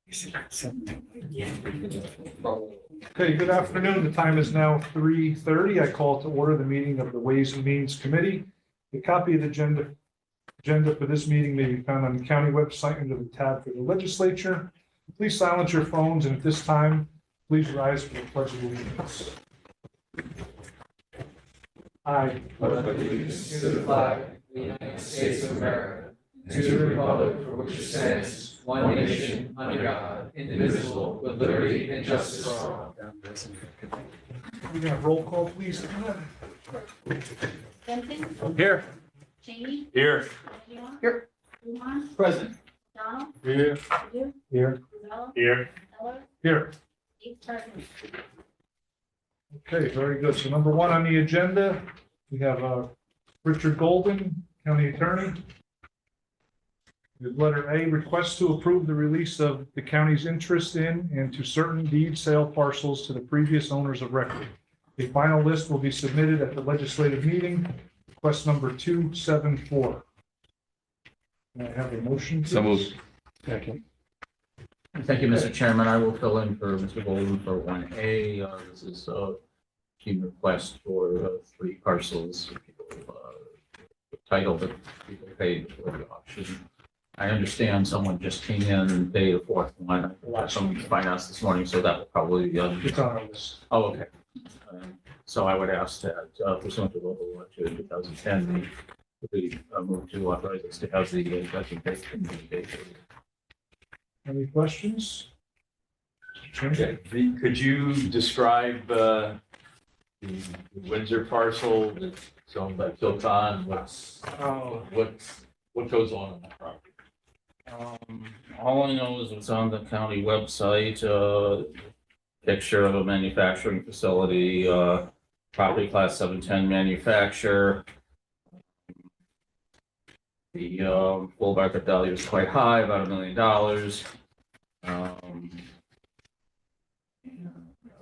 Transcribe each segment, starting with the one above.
Okay, good afternoon. The time is now 3:30. I call to order the meeting of the Ways and Means Committee. A copy of the agenda for this meeting may be found on the county website under the tab for the legislature. Please silence your phones, and at this time, please rise for the pledge of allegiance. I pledge allegiance to the flag of the United States of America, and to the republic for which it stands, one nation, under God, indivisible, with liberty and justice for all. We're gonna have roll call, please. Benson. Here. Cheney. Here. Leon. Here. Luhan. Present. Donald. Here. Padu. Here. Gonzalez. Here. Eller. Here. 8 present. Okay, very good. So number one on the agenda, we have Richard Golden, County Attorney. With letter A, request to approve the release of the county's interest in and to certain deed sale parcels to the previous owners of record. A final list will be submitted at the legislative meeting. Request number 274. Can I have a motion? So please? moved. Second. Thank you, Mr. Chairman. I will fill in for Mr. Golden for 1A. This is a team request for 3 parcels. Title that people paid for the auction. I understand someone just came in and paid a 4th one. Someone find us this morning, so that will probably be on. It's on our list. Oh, okay. So I would ask that pursuant to local law 2010, we move to authorize us to have the judgment date. Any questions? Okay, could you describe the Windsor parcel that's owned by Tilcon? What goes on that property? All I know is it's on the county website, picture of a manufacturing facility, property class 710 manufacturer. The full market value is quite high, about $1 million.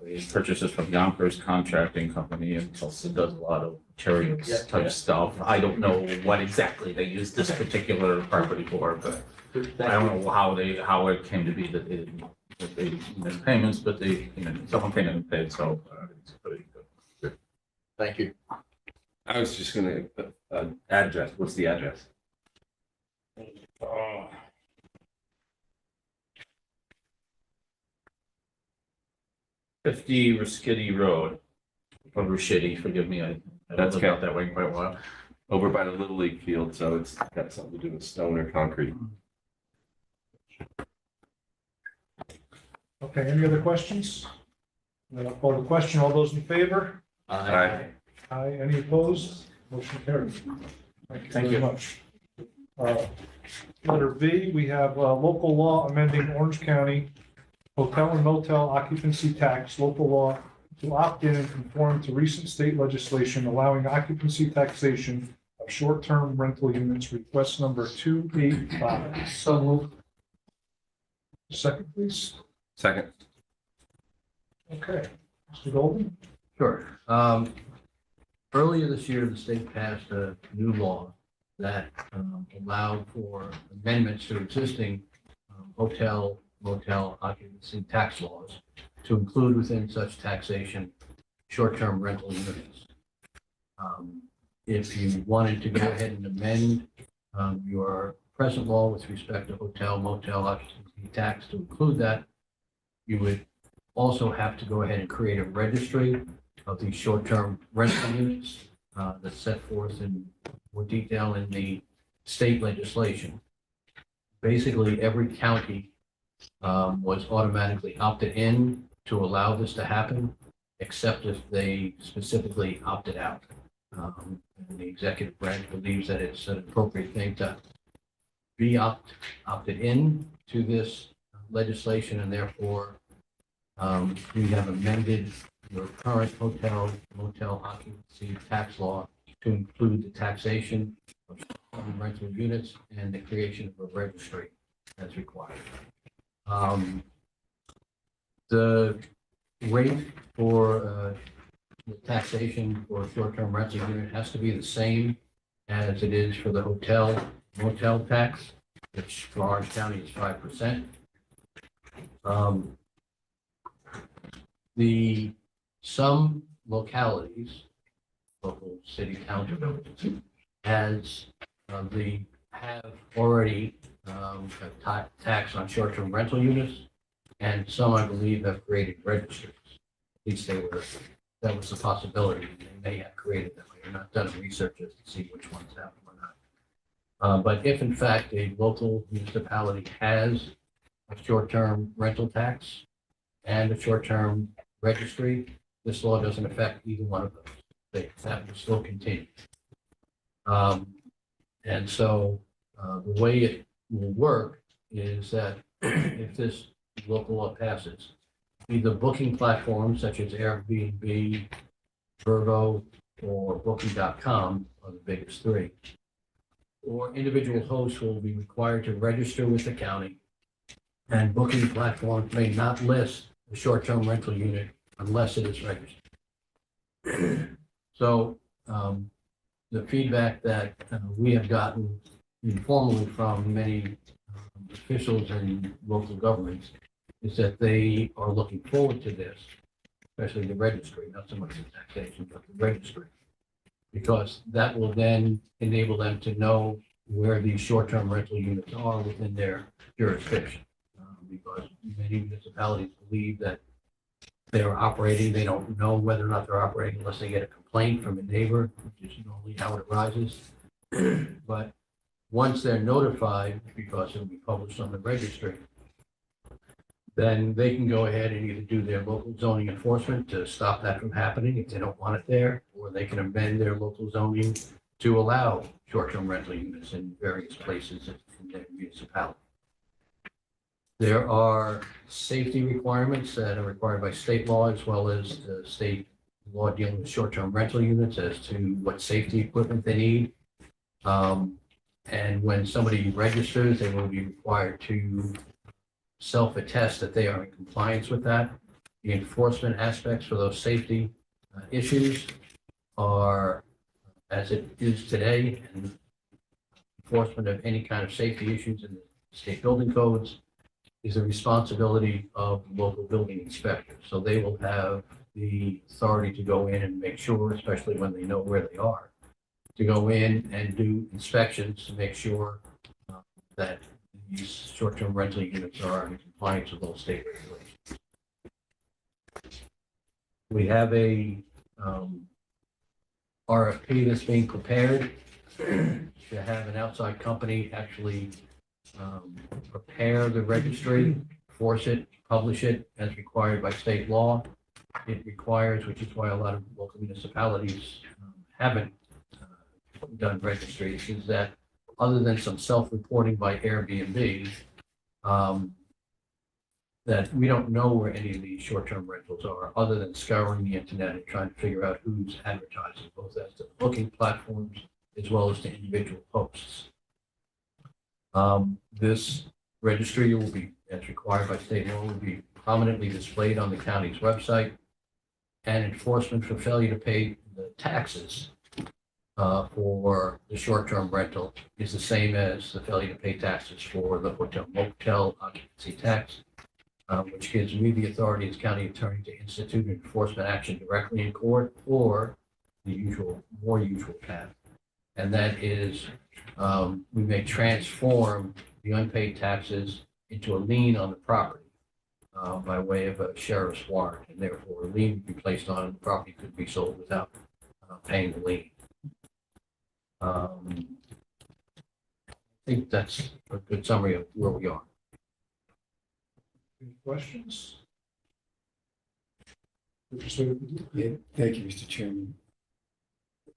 They purchased it from Yonkers Contracting Company, and Tulsa does a lot of materials type stuff. I don't know what exactly they use this particular property for, but I don't know how it came to be that they missed payments, but someone came in and paid, so it's pretty good. Thank you. I was just gonna, address, what's the address? 50 Ruskitty Road, or Rushitty, forgive me, I That's lived out that way quite a while. Over by the Little League field, so it's got something to do with stone or concrete. Okay, any other questions? Then I'll call the question. All those in favor? Aye. Aye. Any opposed? Motion carried. Thank you very much. Letter B, we have local law amending Orange County hotel and motel occupancy tax, local law to opt in and conform to recent state legislation allowing occupancy taxation of short-term rental units. Request number 285. So moved. Second, please. Second. Okay, Mr. Golden? Sure. Earlier this year, the state passed a new law that allowed for amendments to existing hotel, motel occupancy tax laws to include within such taxation short-term rental units. If you wanted to go ahead and amend your present law with respect to hotel, motel occupancy tax to include that, you would also have to go ahead and create a registry of these short-term rental units that's set forth in more detail in the state legislation. Basically, every county was automatically opted in to allow this to happen, except if they specifically opted out. And the executive branch believes that it's an appropriate thing to be opted in to this legislation, and therefore we have amended your current hotel, motel occupancy tax law to include the taxation of rental units and the creation of a registry as required. The rate for the taxation for a short-term rental unit has to be the same as it is for the hotel motel tax, which for Orange County is 5%. Um, some localities, local city, towns, or villages, have already a tax on short-term rental units, and some, I believe, have created registries. At least that was the possibility. They may have created them. I have not done research as to see which ones have them or not. But if in fact a local municipality has a short-term rental tax and a short-term registry, this law doesn't affect either one of those. That will still continue. And so the way it will work is that if this local law passes, either booking platforms such as Airbnb, Vrbo, or Booking.com are the biggest three, or individual hosts will be required to register with the county, and booking platforms may not list a short-term rental unit unless it is registered. So the feedback that we have gotten informally from many officials in local governments is that they are looking forward to this, especially the registry, not so much the taxation, but the registry, because that will then enable them to know where these short-term rental units are within their jurisdiction. Because many municipalities believe that they're operating, they don't know whether or not they're operating unless they get a complaint from a neighbor, which is normally how it arises. But once they're notified, because it'll be published on the registry, then they can go ahead and either do their local zoning enforcement to stop that from happening if they don't want it there, or they can amend their local zoning to allow short-term rental units in various places in their municipality. There are safety requirements that are required by state law, as well as the state law dealing with short-term rental units as to what safety equipment they need. And when somebody registers, they will be required to self-attest that they are in compliance with that. The enforcement aspects for those safety issues are, as it is today, and enforcement of any kind of safety issues in the state building codes is the responsibility of local building inspectors. So they will have the authority to go in and make sure, especially when they know where they are, to go in and do inspections to make sure that these short-term rental units are in compliance with all state regulations. We have a RFP that's being prepared to have an outside company actually prepare the registry, force it, publish it as required by state law. It requires, which is why a lot of local municipalities haven't done registries, is that other than some self-reporting by Airbnb, that we don't know where any of these short-term rentals are, other than scouring the internet and trying to figure out who's advertising, both as to booking platforms as well as to individual hosts. This registry will be, as required by state law, will be prominently displayed on the county's website, and enforcement for failure to pay the taxes for the short-term rental is the same as the failure to pay taxes for the hotel motel occupancy tax, which gives me the authority as county attorney to institute enforcement action directly in court, or the more usual path. And that is, we may transform the unpaid taxes into a lien on the property by way of a sheriff's warrant, and therefore a lien would be placed on it. The property could be sold without paying the lien. I think that's a good summary of where we are. Any questions? Yeah, thank you, Mr. Chairman.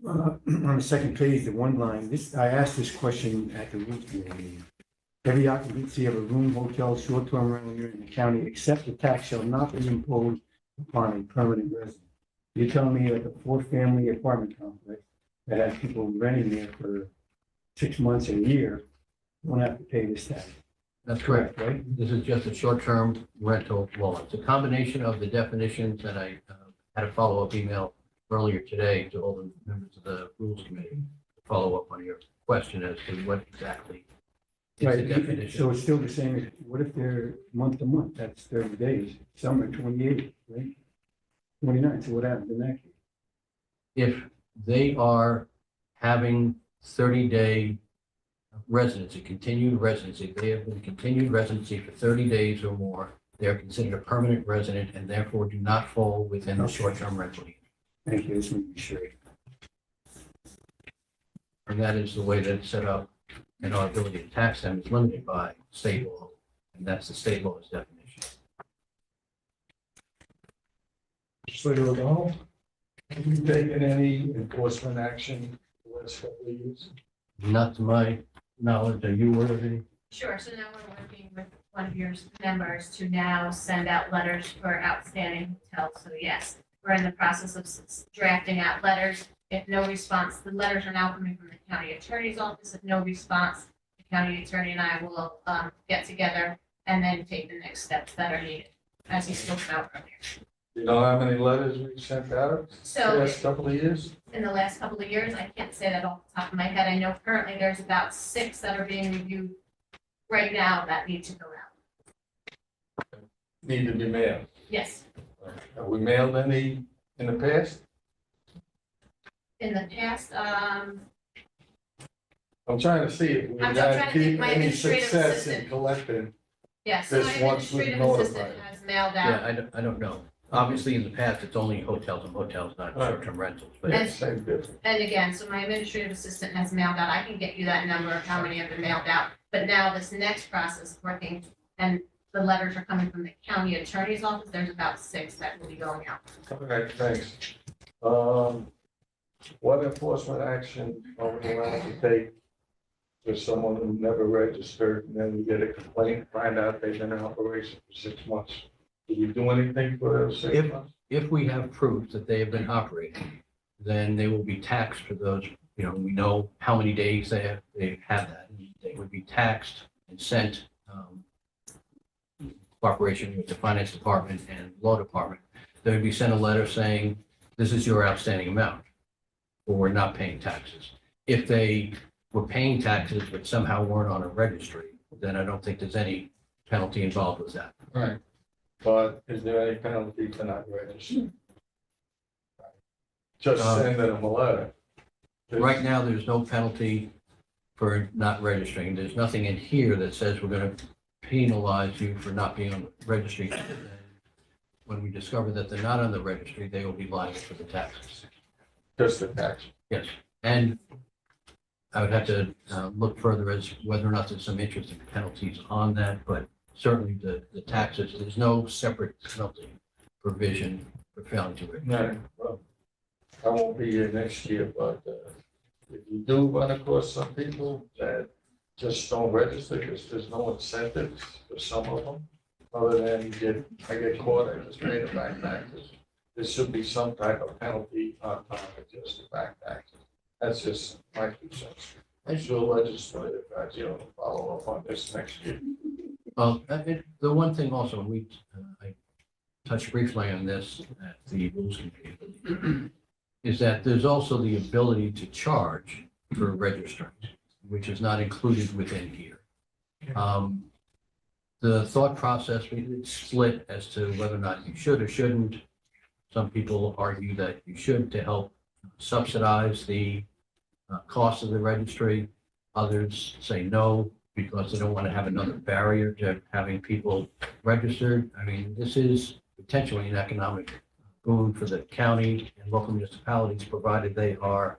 On the second page, the one line, I asked this question at the roof meeting. Every occupancy of a room, hotel, short-term rental unit in the county, except the tax, shall not be imposed upon a permanent resident. You're telling me that the 4-family apartment complex that has people renting there for 6 months, a year, won't have to pay this tax? That's correct. Right? This is just a short-term rental law. It's a combination of the definitions, and I had a follow-up email earlier today to all the members of the Rules Committee to follow up on your question as to what exactly It's a Right, definition. so it's still the same, as what if they're month to month, that's 30 days, some are 28, right? 29, so what happens in that case? If they are having 30-day residency, continued residency, they have been continued residency for 30 days or more, they are considered a permanent resident and therefore do not fall within the short-term rental unit. Thank you, just making sure. And that is the way that it's set up, and our ability to tax them is limited by state law, and that's the state law's definition. Legislator O'Donnell? Have you taken any enforcement action the last couple of years? Not to my knowledge, are you aware of any? Sure, so now we're working with one of your members to now send out letters for outstanding hotels. So yes, we're in the process of drafting out letters. If no response, the letters are now coming from the county attorney's office. If no response, the county attorney and I will get together and then take the next steps that are needed, as you spoke about earlier. You know how many letters we sent out the So last couple of years? in the last couple of years, I can't say that off the top of my head. I know currently there's about 6 that are being reviewed right now that need to go out. Need to be mailed. Yes, Have we mailed any in the past? in the past, I'm trying to see if we I'm trying had to think, my any administrative success in assistant. collecting. yes, so my This once we administrative assistant notified. has mailed Yeah, out. I don't know. Obviously, in the past, it's only hotels and motels, not Right. short-term rentals, but And- Same difference. And again, so my administrative assistant has mailed out, I can get you that number of how many have been mailed out. But now this next process, working, and the letters are coming from the county attorney's office, there's about 6 that will be going out. Okay, thanks. What enforcement action are we allowed to take for someone who never registered and then we get a complaint, find out they've been in operation for 6 months? Do we do anything for those 6 months? if we have proof that they have been operating, then they will be taxed for those, we know how many days they have that. They would be taxed and sent, cooperation with the finance department and law department. They would be sent a letter saying, this is your outstanding amount, or not paying taxes. If they were paying taxes but somehow weren't on a registry, then I don't think there's any penalty involved with that. Right. But is there any penalty for not registering? Just sending them a letter. Right now, there's no penalty for not registering. There's nothing in here that says we're going to penalize you for not being on the registry. When we discover that they're not on the registry, they will be liable for the taxes. Just the tax. Yes, and I would have to look further as whether or not there's some interest in penalties on that, but certainly the taxes, there's no separate penalty provision for failing to register. No, well, I won't be here next year, but if you do run across some people that just don't register because there's no incentives for some of them, other than I get caught, I just pay the back taxes. There should be some type of penalty on top of just the back taxes. That's just my 2 cents. I'm sure legislative, will follow up on this next year. Well, the one thing also, and I touched briefly on this at the Rules Committee, is that there's also the ability to charge for registering, which is not included within here. The thought process, it's split as to whether or not you should or shouldn't. Some people argue that you should to help subsidize the cost of the registry. Others say no, because they don't want to have another barrier to having people registered. I mean, this is potentially an economic boon for the county and local municipalities, provided they are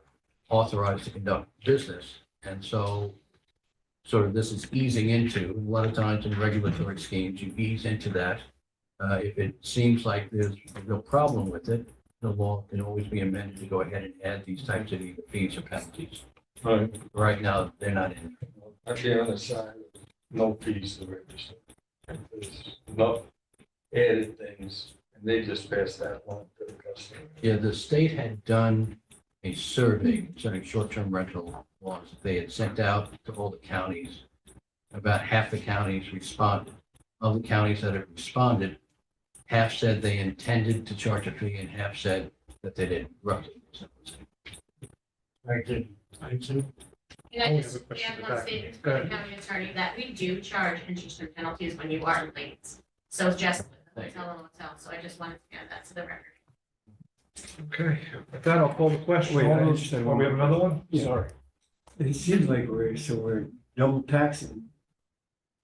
authorized to conduct business. And so sort of this is easing into, a lot of times in regulatory schemes, you ease into that. If it seems like there's a real problem with it, the law can always be amended to go ahead and add these types of either fees or penalties. Right. Right now, they're not in. I'd be on the side of no fees to register. There's enough added things, and they just pass that on to the customer. Yeah, the state had done a survey concerning short-term rental laws that they had sent out to all the counties. About half the counties responded. Of the counties that have responded, half said they intended to charge a fee and half said that they didn't, roughly. Thank you. Thank you. And Oh, I we have just, a question in the one back. statement Go for the ahead. county attorney that we do charge interest and penalties when you are late. So just with the Thank you. hotel and motel, so I just wanted to add that to the record. Okay, with that, I'll call the question. Wait, All I those, just had oh, one we have more another one? Yeah. Sorry. It seems like we're double taxing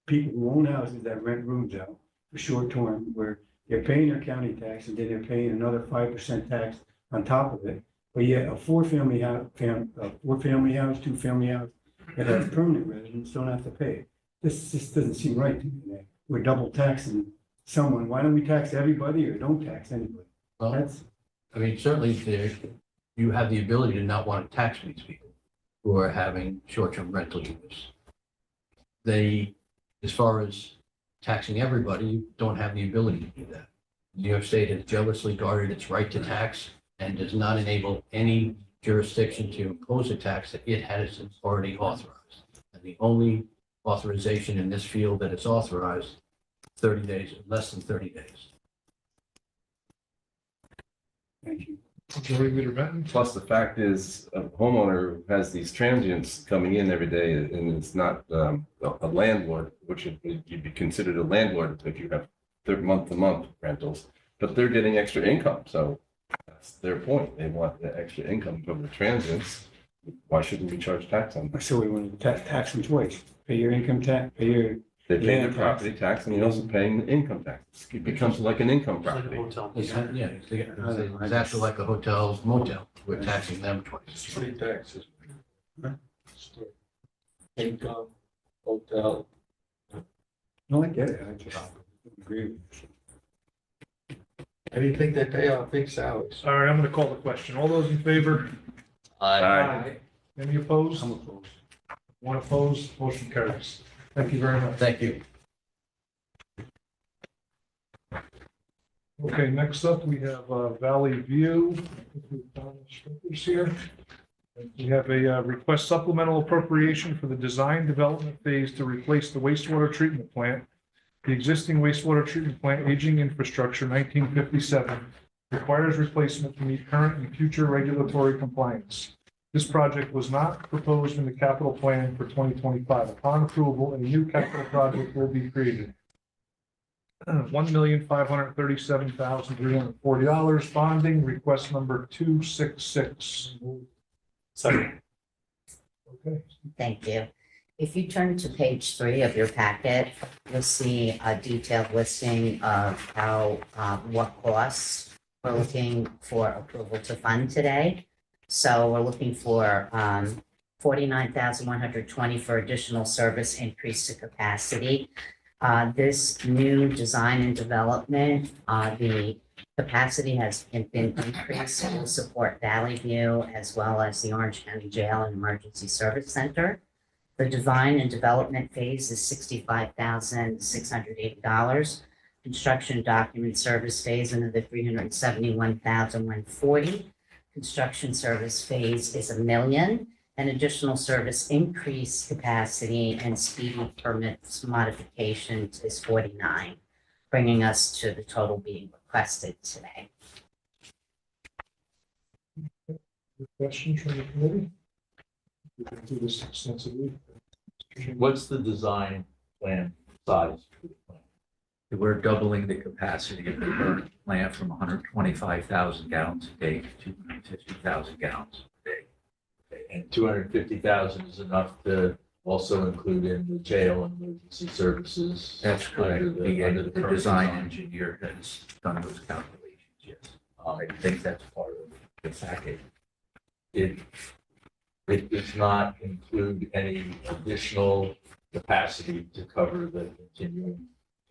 people who own houses that rent rooms out for short term, where they're paying their county tax and then they're paying another 5% tax on top of it. But yet a four-family house, two-family house that has permanent residents don't have to pay. This just doesn't seem right to me. That we're double taxing someone. Why don't we tax everybody or don't tax anybody? Well, That's, I mean, certainly you have the ability to not want to tax these people who are having short-term rental units. As far as taxing everybody, you don't have the ability to do that. New York State has jealously guarded its right to tax and does not enable any jurisdiction to impose a tax that it has already authorized. And the only authorization in this field that is authorized, 30 days, less than 30 days. thank you. Majority Leader Benton? Plus, the fact is, a homeowner has these transients coming in every day, and it's not a landlord, which you'd be considered a landlord if you have month-to-month rentals, but they're getting extra income, so that's their point. They want the extra income from the transients. Why shouldn't we charge tax on that? So we want to tax them twice. Pay your income tax, pay your, They pay Yeah, their tax. property tax, and you're also paying the income tax. It becomes like an income property. Yeah, it's actually like a hotel motel. We're taxing them twice. Three taxes. Huh? Income, hotel. no, I get it. I just agree with you. Anything they pay off big salaries. All right, I'm gonna call the question. All those in favor? Aye. Any opposed? I'm opposed. One opposed, motion carries. Thank you very much. Thank you. Okay, next up, we have Valley View. Here. We have a request supplemental appropriation for the design development phase to replace the wastewater treatment plant. The existing wastewater treatment plant aging infrastructure, 1957, requires replacement to meet current and future regulatory compliance. This project was not proposed in the capital plan for 2025. Upon approval, a new capital project will be created. $1,537,340, bonding, request number 266. Second. Okay, Thank you. If you turn to page 3 of your packet, you'll see a detailed listing of what costs we're looking for approval to fund today. So we're looking for 49,120 for additional service increase to capacity. This new design and development, the capacity has been increased to support Valley View as well as the Orange County Jail and Emergency Service Center. The design and development phase is $65,680. Construction document service phase another $371,140. Construction service phase is $1 million. And additional service increase capacity and speedy permits modifications is 49, bringing us to the total being requested today. questions from the committee? We can do this extensively. What's the design plan size? We're doubling the capacity of the current plant from 125,000 gallons a day to 250,000 gallons a day. And 250,000 is enough to also include in the jail and emergency services? That's correct. under The the the current design engineer has done those calculations, yes. I think that's part of the package. It does not include any additional capacity to cover the continuing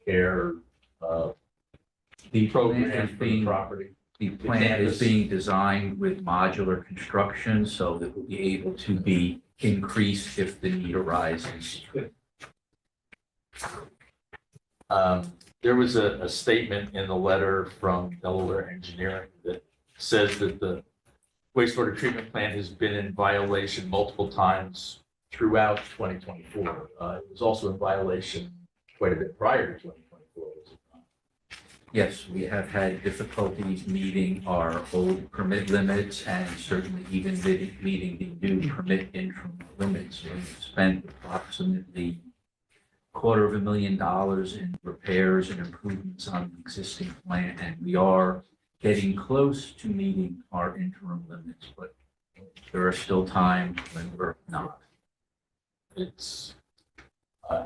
care The program plant is for the being, property. the plant is being designed with modular construction so that we'll be able to be increased if the need arises. There was a statement in the letter from Delaware Engineering that says that the wastewater treatment plant has been in violation multiple times throughout 2024. It was also in violation quite a bit prior to 2024. was it not? Yes, we have had difficulties meeting our old permit limits and certainly even meeting the new permit interim limits. We've spent approximately $250,000 in repairs and improvements on the existing plant, and we are getting close to meeting our interim limits, but there are still times when we're not. It's,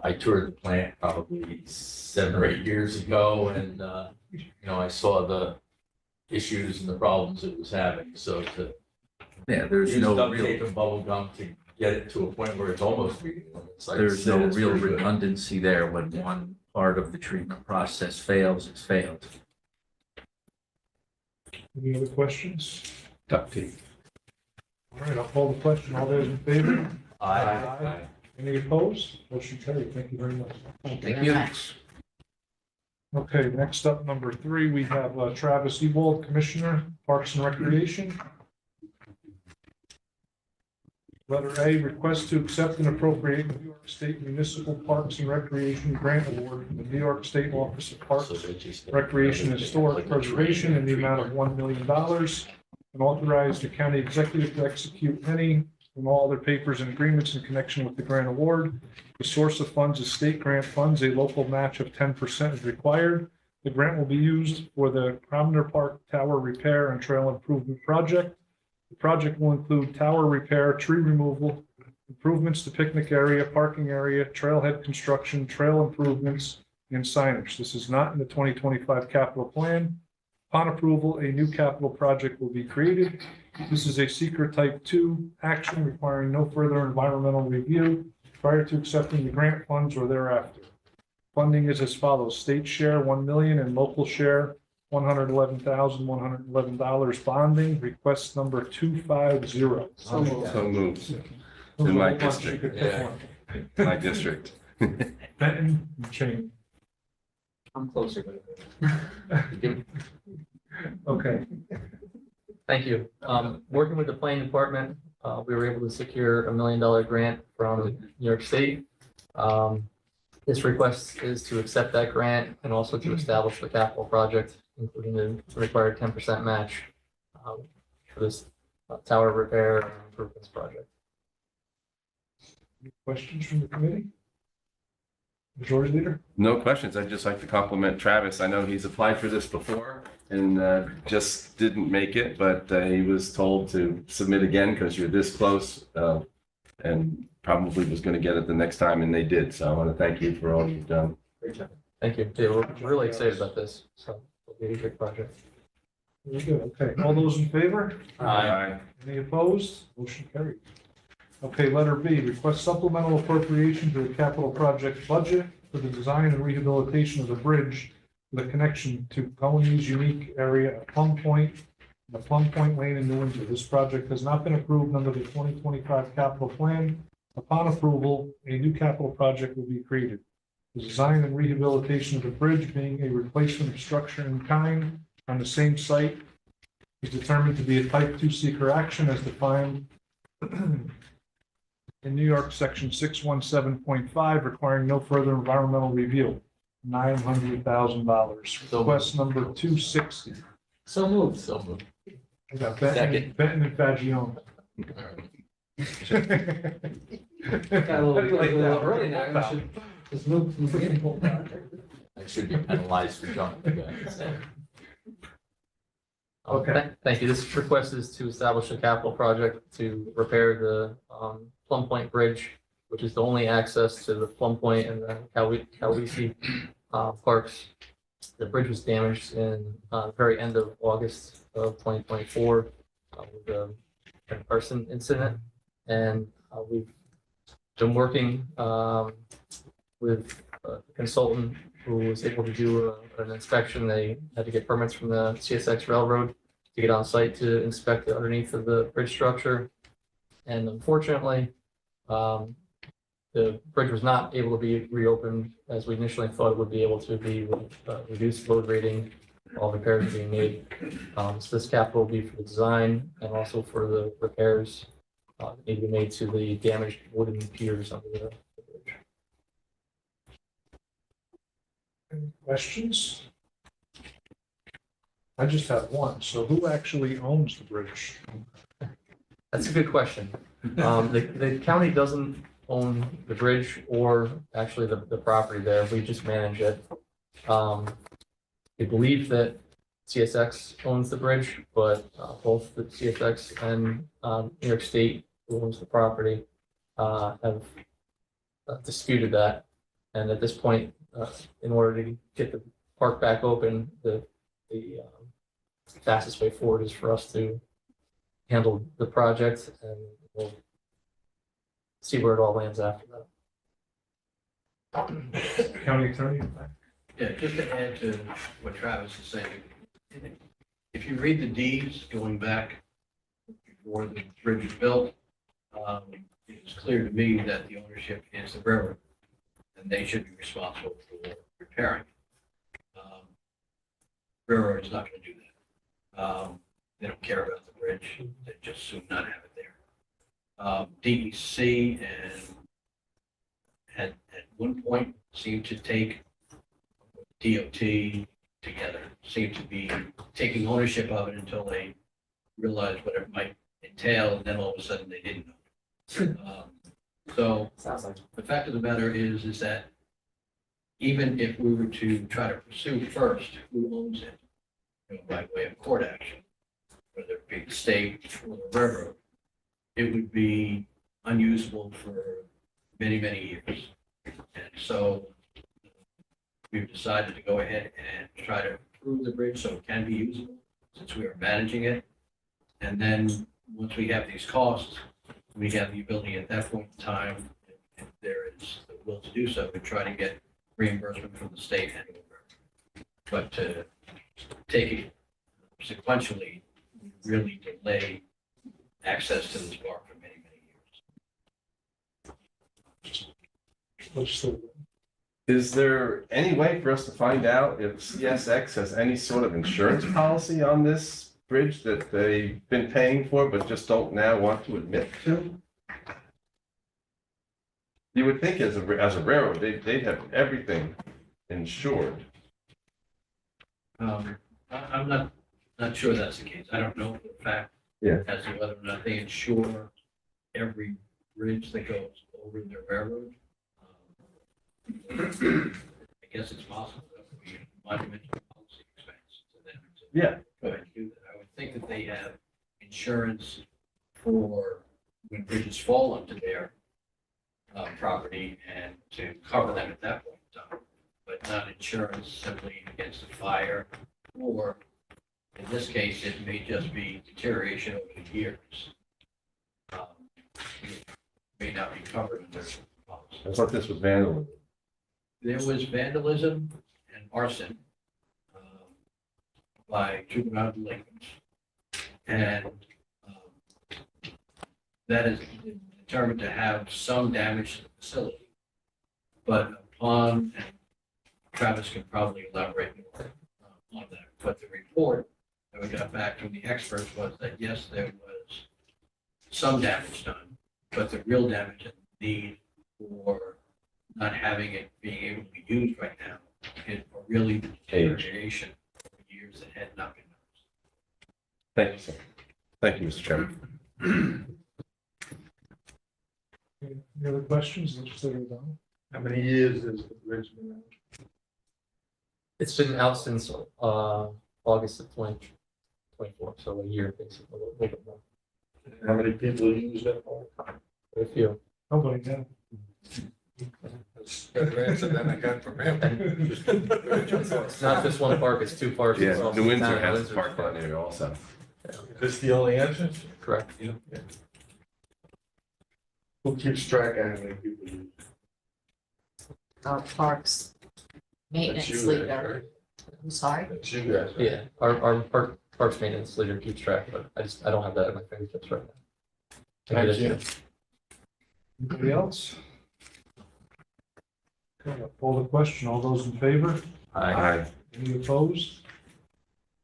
I toured the plant probably 7 or 8 years ago and, I saw the issues and the problems it was having. So to Yeah, there's use no duct real, tape and bubble gum to get it to a point where it's almost meeting limits. like I there's said, no it's real pretty good. redundancy there. When one part of the treatment process fails, it's failed. Any other questions? Duct tape. All right, I'll call the question. All those in favor? Aye. Any opposed? Motion carried. Thank you very much. Thank you Thank very you. much. Okay, next up, number 3, we have Travis Ewald, Commissioner, Parks and Recreation. Letter A, request to accept and appropriate New York State Municipal Parks and Recreation Grant Award from the New York State Office of Parks, So they just- Recreation and Historic Preservation in the amount of $1 million, and authorize the county executive to execute any and all other papers and agreements in connection with the grant award. The source of funds is state grant funds. A local match of 10% is required. The grant will be used for the Promenade Park Tower Repair and Trail Improvement Project. The project will include tower repair, tree removal, improvements to picnic area, parking area, trailhead construction, trail improvements, and signage. This is not in the 2025 capital plan. Upon approval, a new capital project will be created. This is a secret type 2 action requiring no further environmental review prior to accepting the grant funds or thereafter. Funding is as follows: state share $1 million and local share $111,111 bonding. Request number 250. So moved. In my district. You could pick Yeah. one. My district. Benton and Chain. I'm closer. Okay. Thank you. Working with the planning department, we were able to secure $1 million grant from New York State. This request is to accept that grant and also to establish the capital project, including the required 10% match for this tower repair and improvements project. Any questions from the committee? Majority Leader? No questions. I'd just like to compliment Travis. I know he's applied for this before and just didn't make it, but he was told to submit again because you're this close and probably was going to get it the next time, and they did. So I want to thank you for all you've done. Great job. Thank you. Yeah, we're really excited about this. So it'll be a good project. Very good. Okay. All those in favor? Aye. Any opposed? Motion carried. Okay, letter B, request supplemental appropriation to the capital project budget for the design and rehabilitation of the bridge for the connection to Colony's unique area at Plum Point, the Plum Point Lane in New Windsor. This project has not been approved under the 2025 capital plan. Upon approval, a new capital project will be created. The design and rehabilitation of the bridge, being a replacement of structure in kind on the same site, is determined to be a type 2 seeker action as defined in New York, section 617.5, requiring no further environmental review, $900,000. Request number 260. So moved. So moved. I got Second. Benton and Fagione. Got a little early now. I should just move from the beginning. I should be penalized for jumping. Okay. Thank you. This request is to establish a capital project to repair the Plum Point Bridge, which is the only access to the Plum Point and the Calvisi parks. The bridge was damaged in the very end of August of 2024 with a arson incident. And we've been working with a consultant who was able to do an inspection. They had to get permits from the CSX Railroad to get on site to inspect the underneath of the bridge structure. And unfortunately, the bridge was not able to be reopened as we initially thought it would be able to be with reduced load rating. All repairs are being made. So this capital will be for the design and also for the repairs that need to be made to the damaged wooden piers under the bridge. Any questions? I just have one. So who actually owns the bridge? That's a good question. The county doesn't own the bridge or actually the property there. We just manage it. We believe that CSX owns the bridge, but both the CSX and New York State, who owns the property, have disputed that. And at this point, in order to get the park back open, the fastest way forward is for us to handle the project, and we'll see where it all lands after that. County attorney? Yeah, just to add to what Travis is saying, if you read the deeds going back before the bridge was built, it's clear to me that the ownership is the railroad, and they should be responsible for repairing. Railroad is not going to do that. They don't care about the bridge. They just soon not have it there. DEC and at one point seemed to take DOT together, seemed to be taking ownership of it until they realized what it might entail, and then all of a sudden they didn't know. So Sounds like. the fact of the matter is that even if we were to try to pursue first who owns it, by way of court action, whether it be the state or the railroad, it would be unusable for many, many years. And so we've decided to go ahead and try to improve the bridge so it can be usable, since we are managing it. And then once we have these costs, we have the ability at that point in time, if there is the will to do so, to try to get reimbursement from the state and the railroad. But to take it sequentially would really delay access to this park for many, many years. Is there any way for us to find out if CSX has any sort of insurance policy on this bridge that they've been paying for but just don't now want to admit to? You would think as a railroad, they'd have everything insured. I'm not sure that's the case. I don't know for a fact Yeah. as to whether or not they insure every bridge that goes over their railroad. I guess it's possible that would be a monumental policy expense to them to Yeah. go ahead and do that. I would think that they have insurance for when bridges fall onto their property and to cover them at that point in time, but not insurance simply against a fire, or in this case, it may just be deterioration over the years. It may not be covered under the policy. I thought this was vandalism. There was vandalism and arson by juvenile delinquents. And that is determined to have some damage to the facility. But upon, and Travis can probably elaborate more on that, but the report that we got back from the experts was that, yes, there was some damage done, but the real damage and need for not having it being able to be used right now is really the deterioration over years that had not been noticed. Thank you, sir. Thank you, Mr. Chairman. Any other questions? Legislator O'Donnell? How many years has the bridge been out? It's been out since August of 2024, so a year basically, a little bit more. How many people use that park? A few. Nobody can. That's a better answer than I got from him. It's not just one park, it's two parks. It's Yeah, also New Windsor town, has a Windsor's park down there also. Is this the only answer? Correct. Who keeps track of how many people use? Parks maintenance That's you, leader. right? I'm sorry. That's you guys. right? Yeah, our parks maintenance leader keeps track, but I don't have that at my fingertips right now. I can get it to you. Anybody else? Okay, I'll call the question. All those in favor? Aye. Any opposed?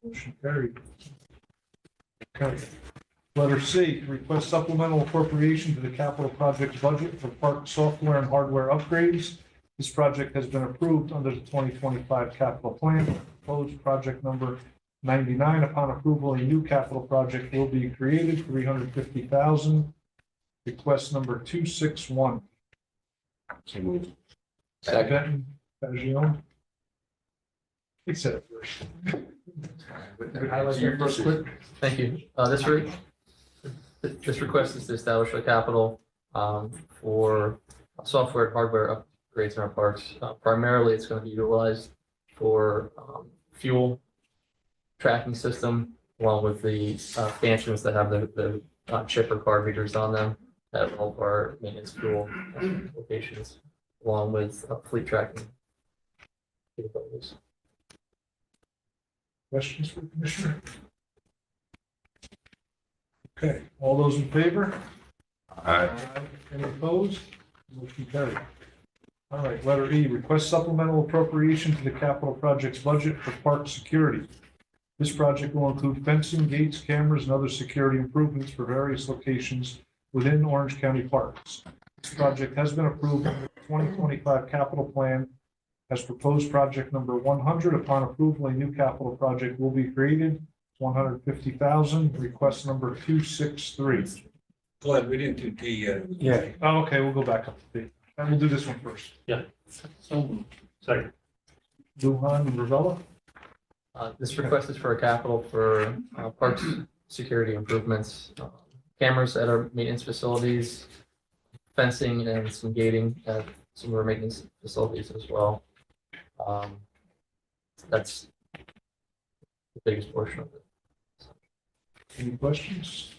Motion carried. Okay. Letter C, request supplemental appropriation to the capital projects budget for park software and hardware upgrades. This project has been approved under the 2025 capital plan. Proposed project number 99, upon approval, a new capital project will be created, 350,000. Request number 261. So moved. Second. Fagion. He said it first. Highlight that first quick. Thank you. This request is to establish a capital for software and hardware upgrades in our parks. Primarily, it's going to be utilized for fuel tracking system, along with the stanchions that have the chip or card readers on them at all of our maintenance fuel locations, along with fleet tracking capabilities. Questions for the Commissioner? Okay, all those in favor? Aye. Any opposed? Motion carried. All right, letter E, request supplemental appropriation to the capital projects budget for park security. This project will include fencing, gates, cameras, and other security improvements for various locations within Orange County parks. This project has been approved in the 2025 capital plan as proposed project number 100. Upon approval, a new capital project will be created, 150,000. Request number 263. Glad we didn't do D yet. Yeah, Oh, okay, we'll go back up to D. And we'll do this one first. Second. Luhan and Ravella. This request is for a capital for parks security improvements, cameras at our maintenance facilities, fencing and some gating at some of our maintenance facilities as well. That's the biggest portion of it. Any questions?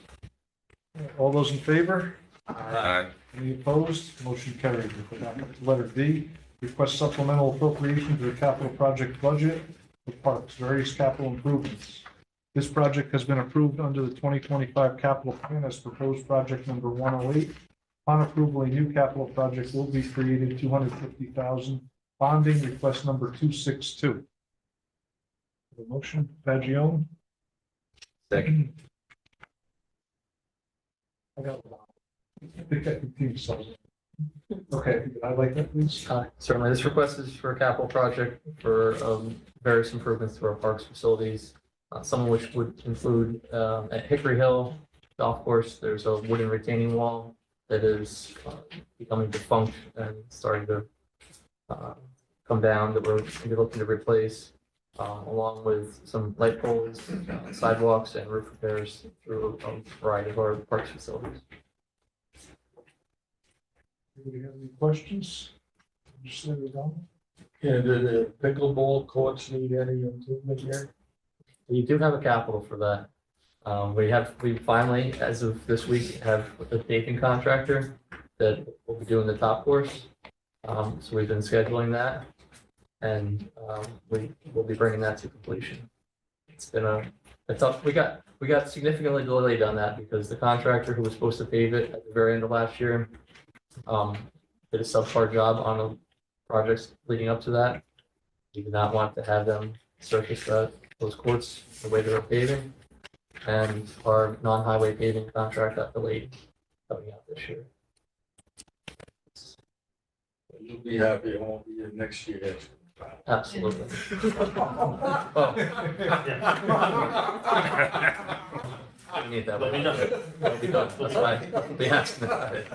All those in favor? Aye. Any opposed? Motion carried. We'll go back up to letter D. Request supplemental appropriation to the capital project budget for parks, various capital improvements. This project has been approved under the 2025 capital plan as proposed project number 108. Upon approval, a new capital project will be created, 250,000. Bonding, request number 262. The motion, Fagion. Second. I got it. I think I confused something. Okay, I like that, please. Certainly, this request is for a capital project for various improvements to our parks facilities, some of which would include at Hickory Hill Golf Course, there's a wooden retaining wall that is becoming defunct and starting to come down that we're going to be looking to replace, along with some light poles, sidewalks, and roof repairs through a variety of our parks facilities. Anybody have any questions? Just say it down. Yeah, do the pickleball courts need any improvement here? We do have a capital for that. We finally, as of this week, have a paving contractor that will be doing the top course. So we've been scheduling that, and we will be bringing that to completion. It's been a tough. We got significantly delayed on that because the contractor who was supposed to pave it at the very end of last year did a subpar job on the projects leading up to that. We did not want to have them surface those courts the way they were paving, and our non-highway paving contract got delayed coming out this year. You'll be happy it won't be in next year. Absolutely. We need that. That'll be done. That's why I'll be asking about it.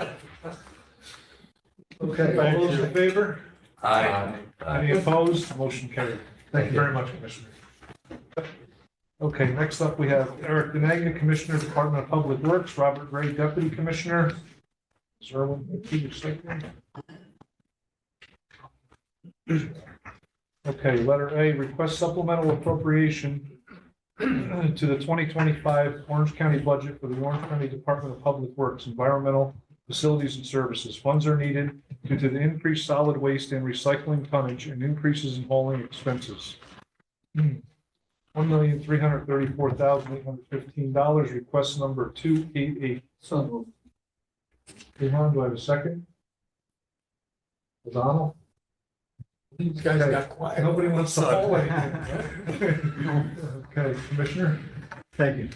Okay, all those in favor? Aye. Any opposed? Motion carried. Thank you very much, Commissioner. Okay, next up, we have Eric Benega, Commissioner, Department of Public Works, Robert Gray, Deputy Commissioner. Zerwin, your second. Okay, letter A, request supplemental appropriation to the 2025 Orange County budget for the Orange County Department of Public Works, Environmental Facilities and Services. Funds are needed due to the increased solid waste and recycling tonnage and increases in hauling expenses. $1,334,815, request number 288. So moved. Luhan, do I have a second? O'Donnell? These guys got quiet. Nobody wants to haul anything. Okay, Commissioner? thank you.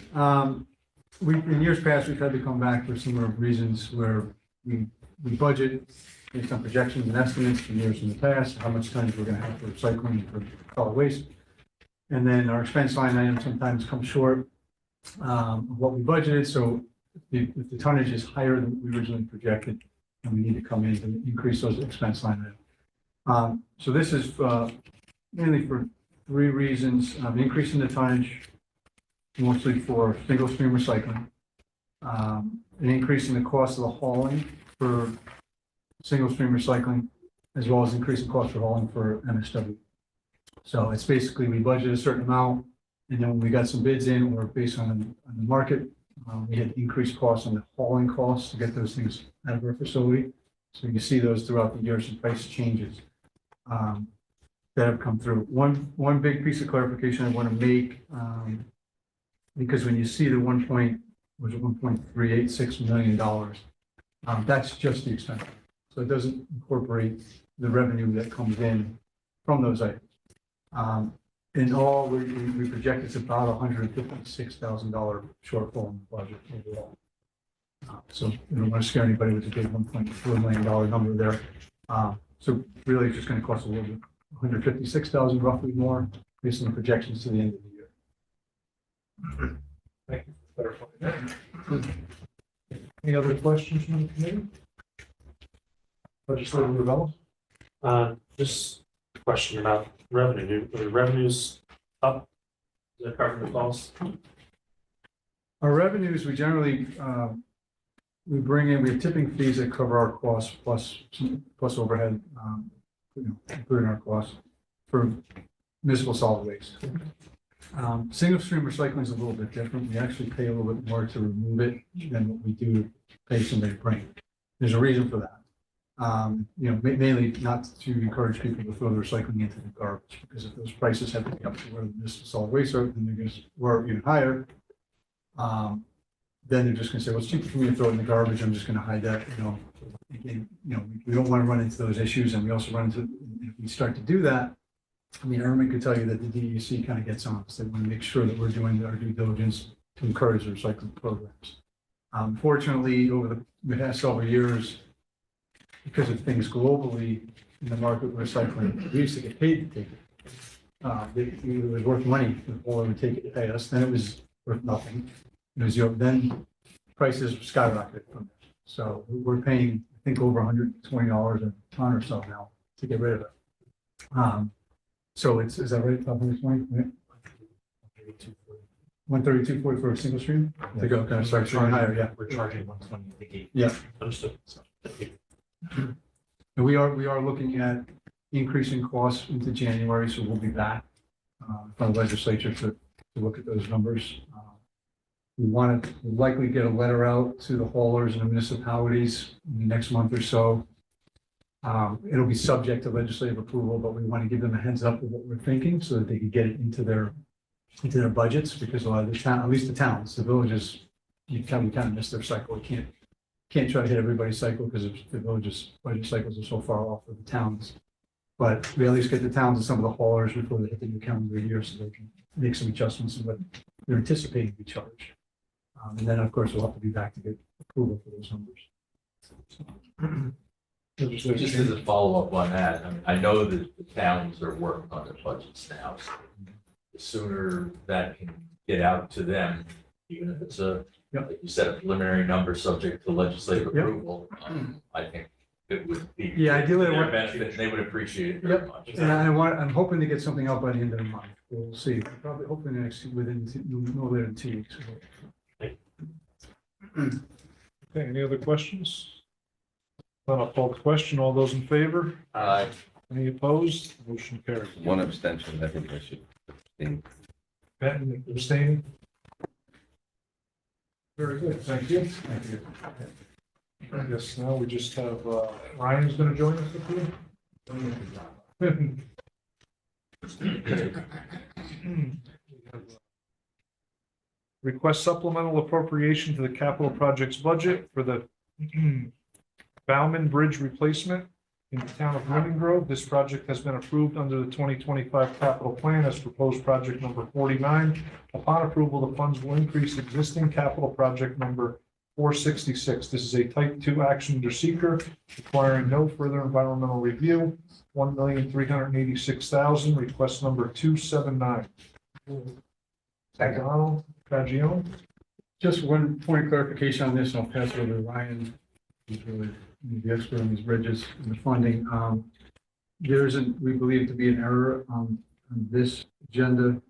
In years past, we've had to come back for some reasons where we budget based on projections and estimates from years in the past, how much tonnage we're gonna have for recycling and for solid waste. And then our expense line items sometimes come short of what we budgeted, so if the tonnage is higher than we originally projected, then we need to come in to increase those expense line items. So this is mainly for three reasons: increasing the tonnage, mostly for single stream recycling, and increasing the cost of the hauling for single stream recycling, as well as increasing cost for hauling for MSW. So it's basically, we budget a certain amount, and then when we got some bids in, or based on the market, we had increased costs on the hauling costs to get those things out of our facility. So you see those throughout the year, some price changes that have come through. One big piece of clarification I want to make, because when you see the $1.386 million, that's just the expense. So it doesn't incorporate the revenue that comes in from those items. In all, we project it's about $156,000 shortfall in the budget overall. So we don't want to scare anybody with a big $1.4 million number there. So really, it's just going to cost a little bit, $156,000 roughly more, based on the projections to the end of the year. Thank you for clarifying that. Any other questions from the committee? Legislator Revella? Just a question about revenue. Are the revenues up? Is that covering the costs? Our revenues, we generally, we bring in, we have tipping fees that cover our costs plus overhead, including our costs for municipal solid waste. Single stream recycling is a little bit different. We actually pay a little bit more to remove it than what we do to pay somebody to bring it. There's a reason for that. Mainly not to encourage people to throw the recycling into the garbage, because if those prices have to be up to where the municipal solid waste are, then they're going to, or even higher. Then they're just going to say, well, it's cheaper for me to throw it in the garbage. I'm just going to hide that. Again, we don't want to run into those issues, and we also run into, if we start to do that. I mean, Erwin could tell you that the DEC kind of gets on us. They want to make sure that we're doing our due diligence to encourage the recycling programs. Fortunately, over the past several years, because of things globally in the market with recycling, we used to get paid to take it. It was worth money if all would take it to pay us. Then it was worth nothing. It was then prices skyrocketed from there. So we're paying, I think, over $120 a ton or so now to get rid of it. So is that right? 120? Yeah. 132.40 for a single stream? To go kind of start showing higher, yeah. We're charging 120 at the gate. Yeah. Understood. So, thank you. And we are looking at increasing costs into January, so we'll be back from the legislature to look at those numbers. We want to likely get a letter out to the haulers and the municipalities in the next month or so. It'll be subject to legislative approval, but we want to give them a heads up of what we're thinking so that they can get it into their budgets, because a lot of the town, at least the towns, the villages, you kind of miss their cycle. You can't try to hit everybody's cycle because the villages' budget cycles are so far off of the towns. But we at least get the towns and some of the haulers before they hit the new calendar year, so they can make some adjustments in what they're anticipating to be charged. And then, of course, we'll have to be back to get approval for those numbers. Just as a follow-up on that, I mean, I know that the towns are working on their budgets now. So the sooner that can get out to them, even if it's like you said, a preliminary number subject to legislative approval, I think it would be Ideally, their benefit, and they would appreciate it very much. And I'm hoping to get something out by the end of the month. We'll see. Probably hopefully within no later than 2 weeks. Okay, any other questions? Then I'll call the question. All those in favor? Aye. Any opposed? Motion carries. One abstention, I think I should abstain. Patton abstaining? Very good, thank you. Thank you. I guess now we just have, Ryan's gonna join us up here. Request supplemental appropriation to the capital projects budget for the Bauman Bridge replacement in the town of Lemon Grove. This project has been approved under the 2025 capital plan as proposed project number 49. Upon approval, the funds will increase existing capital project number 466. This is a type 2 action under seeker requiring no further environmental review. $1,386,000, request number 279. Donald, Fagione? Just one point of clarification on this, and I'll pass it over to Ryan, who's really the expert on these bridges and the funding. There isn't, we believe to be an error on this agenda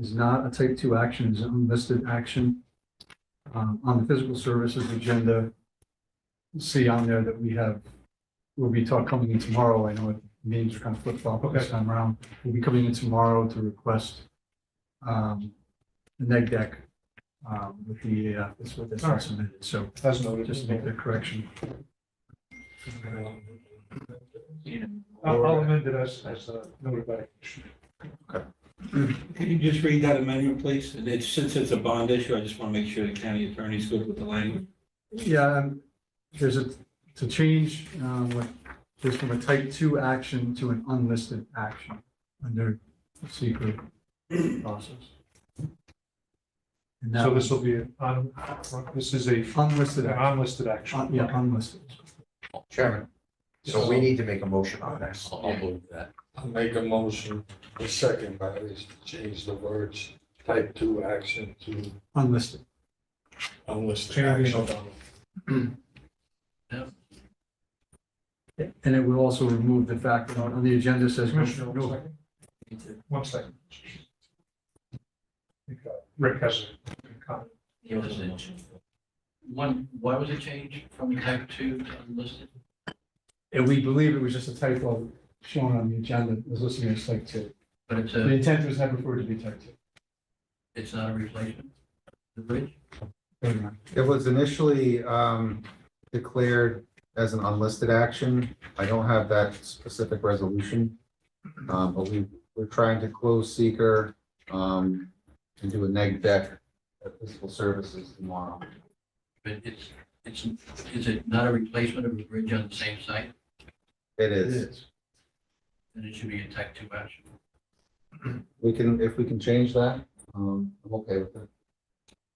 is not a type 2 action, it's an unlisted action. On the physical services agenda, see on there that we'll be coming in tomorrow. I know meetings are kind of flip-flop this time around. We'll be coming in tomorrow to request the neg deck with the EAF, that's what that's All right. submitted, so As noted. just to make that correction. I'll amend it as noted by. Can you just read that amendment, please? It's, since it's a bond issue, I just want to make sure the county attorney's good with the language. Yeah, there's to change, just from a type 2 action to an unlisted action under the secret process. And So that this will be, this is a unlisted, an action. unlisted action. Yeah, unlisted. Chairman, so we need to make a motion on this. I'll move that. I'll make a motion, a second, by at least change the words type 2 action to Unlisted. unlisted Change action. And it will also remove the fact that on the agenda says. Commissioner, no- 1 second. 1 second. I think, Rick has a comment. Why was it changed from type 2 to unlisted? And we believe it was just a typo shown on the agenda, it was listed as type 2. But it's The intent was never for it to be type 2. it's not a replacement, the bridge? Wait a minute. It was initially declared as an unlisted action. I don't have that specific resolution. But we're trying to close seeker and do a neg deck at Fiscal Services tomorrow. But is it not a replacement of a bridge on the same site? It It is. is. Then it should be a type 2 action. We can, if we can change that, I'm okay with it.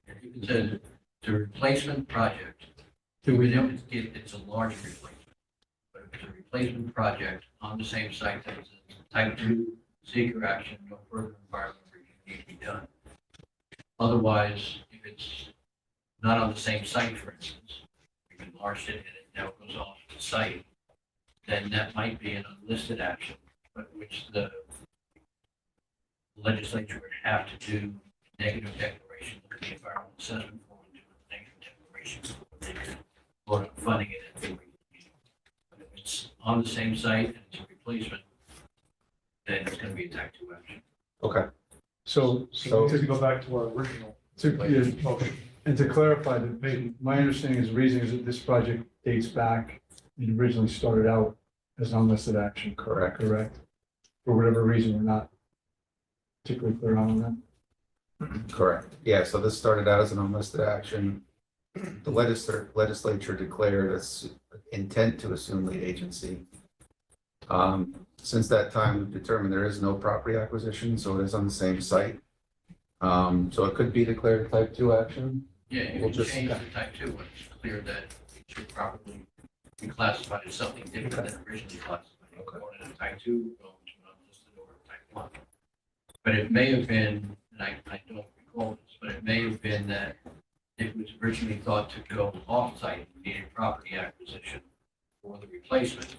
If it says it's a replacement project, Do we know? even if it's a large replacement, but if it's a replacement project on the same site that is a type 2 seeker action, no further environmental review need to be done. Otherwise, if it's not on the same site, for instance, you've enlarged it and it now goes off the site, then that might be an unlisted action, but which the legislature would have to do negative declaration of the environmental assessment form, and do a negative declaration before they could vote on funding it at the regular meeting. But if it's on the same site and it's a replacement, then it's going to be a type 2 action. Okay. So, So we need to go back to our original motion. and to clarify that maybe, my understanding is the reason is that this project dates back and originally started out as an unlisted action. Correct. Correct? For whatever reason, we're not particularly clear on that. Correct. Yeah, so this started out as an unlisted action. The legislature declared its intent to assume lead agency. Since that time, we've determined there is no property acquisition, so it is on the same site. So it could be declared a type 2 action. Yeah, you We'll can just- change the type 2 when it's clear that it should probably be classified as something different than originally classified. Okay. Going in a type 2, going to an unlisted or a type 1. But it may have been, and I don't recall this, but it may have been that it was originally thought to go off-site, needed property acquisition for the replacement,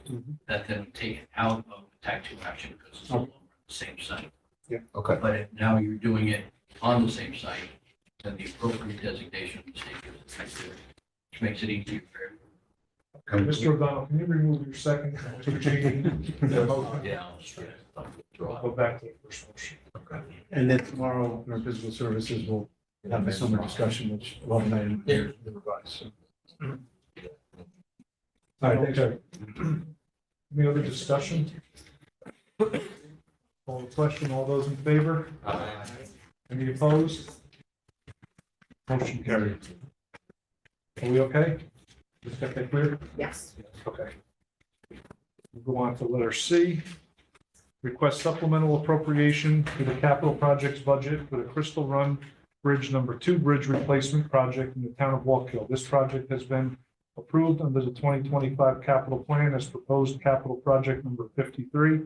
that then would take it out of the type 2 action because it's no longer on the same site. Okay. But if now you're doing it on the same site, then the appropriate designation of the state is type 2, which makes it easier for everyone. Mr. O'Donnell, can you remove your second? Mr. Cheney? Yeah. I'll go back to the first motion. And then tomorrow, in our physical services, we'll have a summer discussion, which will have an item here to revise. So. All right, thanks, Eric. Any other discussion? Call the question, all those in favor? Any opposed? Motion carried. Are we okay? Just got that clear? Yes. Okay. We'll go on to letter C. Request supplemental appropriation for the capital projects budget for the Crystal Run Bridge Number 2 bridge replacement project in the town of Wallkill. This project has been approved under the 2025 capital plan as proposed capital project number 53.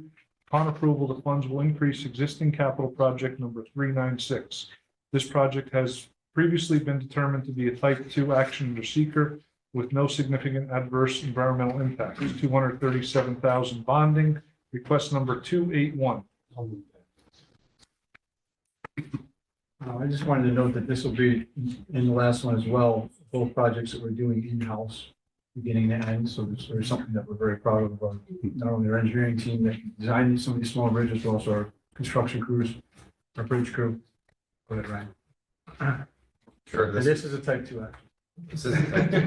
Upon approval, the funds will increase existing capital project number 396. This project has previously been determined to be a type 2 action under seeker with no significant adverse environmental impacts. 237,000 bonding, request number 281. I just wanted to note that this will be in the last one as well, both projects that we're doing in-house, beginning to end. So there's something that we're very proud of, not only our engineering team that designed some of these small bridges, but also our construction crews, our bridge crew. Go ahead, Ryan. Sure. And this is a type 2 action. This is a type 2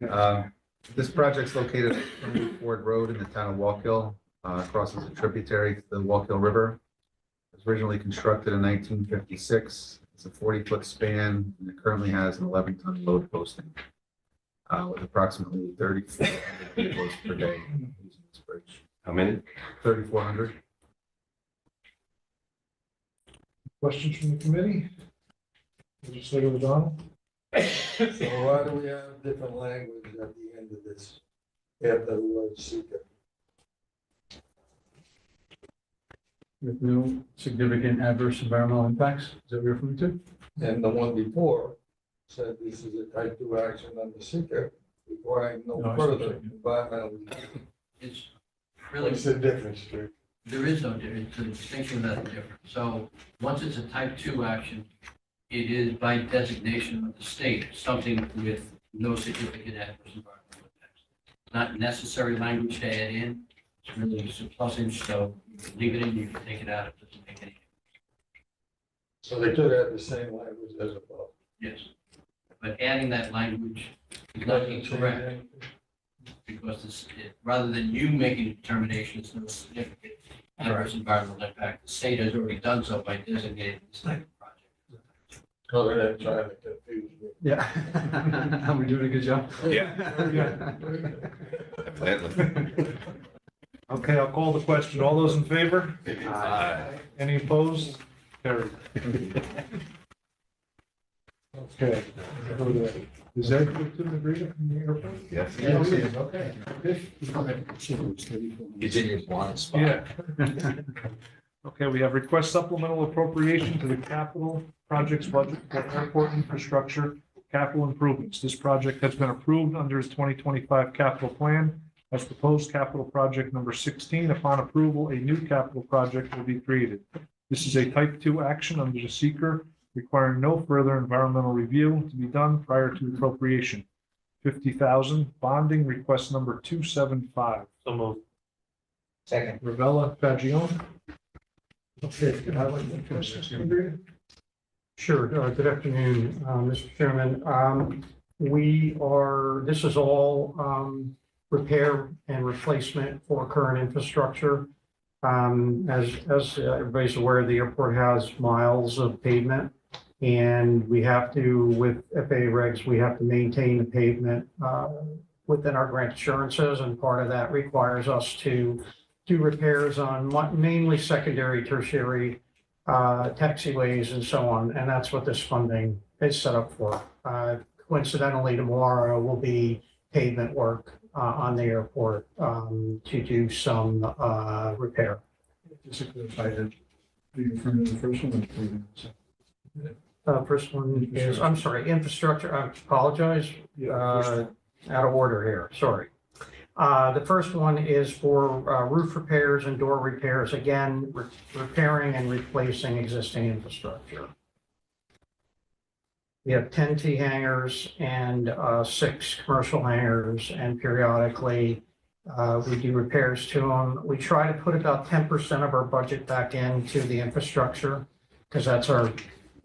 action. This project's located on Ford Road in the town of Walk-Hill, crosses a tributary to the Walk-Hill River. It was originally constructed in 1956. It's a 40-foot span, and it currently has an 11-ton load posting, with approximately 3,400 vehicles per day using this bridge. How many? 3,400. Questions from the committee? Legislator O'Donnell? So why do we have different language at the end of this after the word seeker? With no significant adverse environmental impacts, is that what you're referring to? And the one before said this is a type 2 action under seeker, requiring no No, I see what further you're saying. environmental review. It's really, What's the difference, Rick? there is no difference, it's a distinction without a difference. So once it's a type 2 action, it is by designation of the state, something with no significant adverse environmental impacts. Not necessary language to add in, it's really just a surplusage, so you can leave it in, you can take it out, it doesn't make any, So they could have the same language as above. yes. But adding that language is not incorrect, because rather than you making a determination, it's no significant adverse environmental impact, the state has already done so by designating this type of project. So they're trying to confuse me. Yeah. Are we doing a good job? Okay, I'll call the question. All those in favor? Any opposed? Carried. Okay. Is there an agreement from the airport? Yes. Okay. It's in your blind spot. Yeah. Okay, we have request supplemental appropriation to the capital projects budget for airport infrastructure capital improvements. This project has been approved under the 2025 capital plan. As proposed, capital project number 16. Upon approval, a new capital project will be created. This is a type 2 action under the seeker, requiring no further environmental review to be done prior to appropriation. 50,000 bonding, request number 275. So moved. Second. Ravella, Fagione. Okay, sure. Good afternoon, Mr. Chairman. This is all repair and replacement for current infrastructure. As everybody's aware, the airport has miles of pavement, and we have to, with FAA regs, we have to maintain the pavement within our grant assurances, and part of that requires us to do repairs on mainly secondary, tertiary taxiways and so on, and that's what this funding is set up for. Coincidentally, tomorrow will be pavement work on the airport to do some repair. Just to clarify that, are you referring to the first one or the second? First one is, I'm sorry, infrastructure, I apologize, out of order here, sorry. The first one is for roof repairs and door repairs, again, repairing and replacing existing infrastructure. We have 10 T hangars and 6 commercial hangars, and periodically we do repairs to them. We try to put about 10% of our budget back into the infrastructure, because that's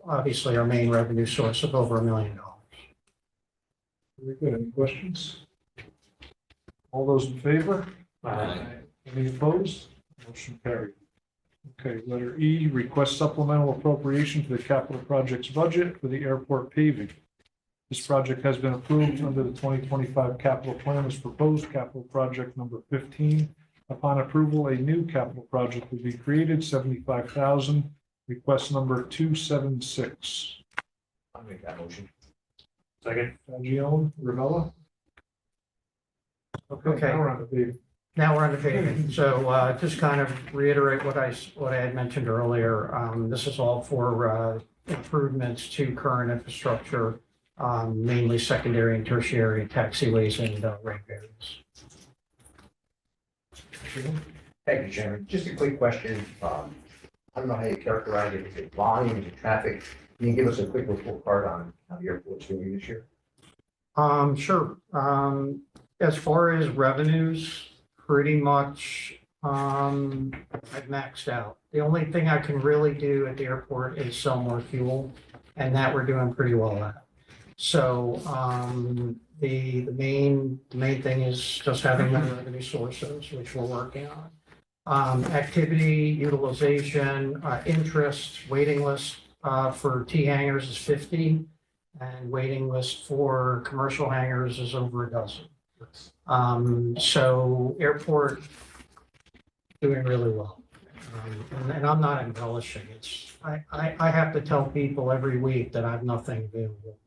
obviously our main revenue source of over $1 million. Very good. Any questions? All those in favor? Any opposed? Motion carried. Okay, letter E, request supplemental appropriation to the capital projects budget for the airport paving. This project has been approved under the 2025 capital plan as proposed, capital project number 15. Upon approval, a new capital project will be created, 75,000, request number 276. I'll make that motion. Second. Fagione, Ravella. Okay, Okay. now we're on the paving. Now we're on the paving. So just kind of reiterate what I had mentioned earlier. This is all for improvements to current infrastructure, mainly secondary and tertiary taxiways and ramp areas. Thank you, Chairman. Just a quick question. I don't know how you characterize it. Is it volume, is it traffic? Can you give us a quick report card on how the airport's doing this year? Sure. As far as revenues, pretty much I've maxed out. The only thing I can really do at the airport is sell more fuel, and that we're doing pretty well at. So the main thing is just having more revenue sources, which we're working on. Activity, utilization, interest, waiting list for T hangars is 50, and waiting list for commercial hangars is over a dozen. So airport doing really well. And I'm not embellishing. I have to tell people every week that I have nothing available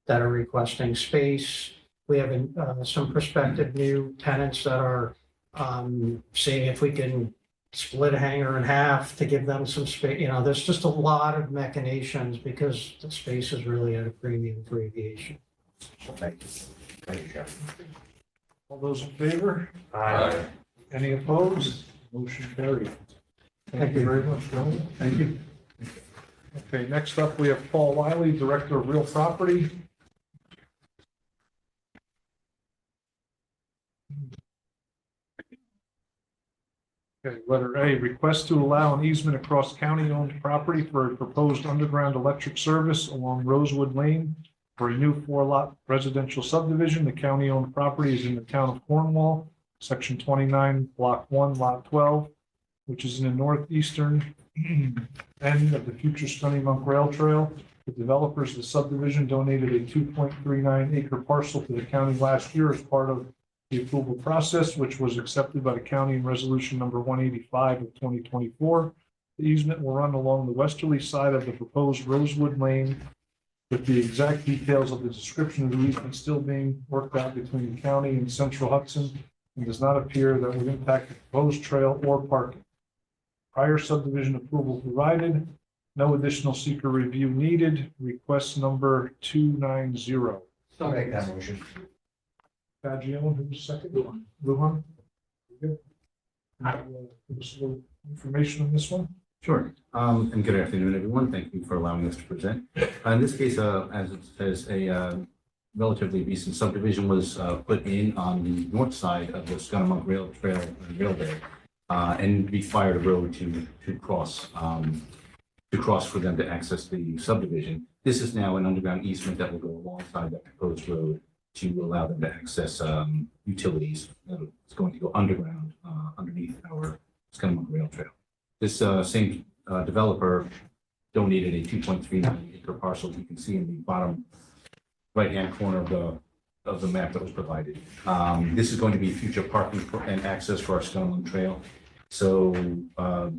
that are requesting space. We have some prospective new tenants that are seeing if we can split a hangar in half to give them some space. You know, there's just a lot of machinations because the space is really at a premium for aviation. Thank you. Thank you, Chairman. All those in favor? Aye. Any opposed? Motion carried. Thank you very much, gentlemen. Thank you. Okay, next up, we have Paul Wiley, Director of Real Property. Okay, letter A, request to allow an easement across county-owned property for a proposed underground electric service along Rosewood Lane for a new 4-lot residential subdivision. The county-owned property is in the town of Cornwall, section 29, block 1, lot 12, which is in the northeastern end of the future Stony Monk Rail Trail. The developers of the subdivision donated a 2.39 acre parcel to the county last year as part of the approval process, which was accepted by the county in resolution number 185 of 2024. The easement will run along the westerly side of the proposed Rosewood Lane, with the exact details of the description of the easement still being worked out between the county and Central Hudson, and does not appear that would impact the proposed trail or parking. Prior subdivision approval provided. No additional seeker review needed. Request number 290. I'll make that motion. Fagione, who's second? Luhan. Good. Give us a little information on this one. Sure. And good afternoon, everyone. Thank you for allowing us to present. In this case, as it says, a relatively recent subdivision was put in on the north side of the Scudamock Rail Trail railbed, and required a road to cross for them to access the subdivision. This is now an underground easement that will go alongside that proposed road to allow them to access utilities. It's going to go underground underneath our Scudamock Rail Trail. This same developer donated a 2.39 acre parcel. You can see in the bottom right-hand corner of the map that was provided. This is going to be future parking and access for our Scudamock Trail. So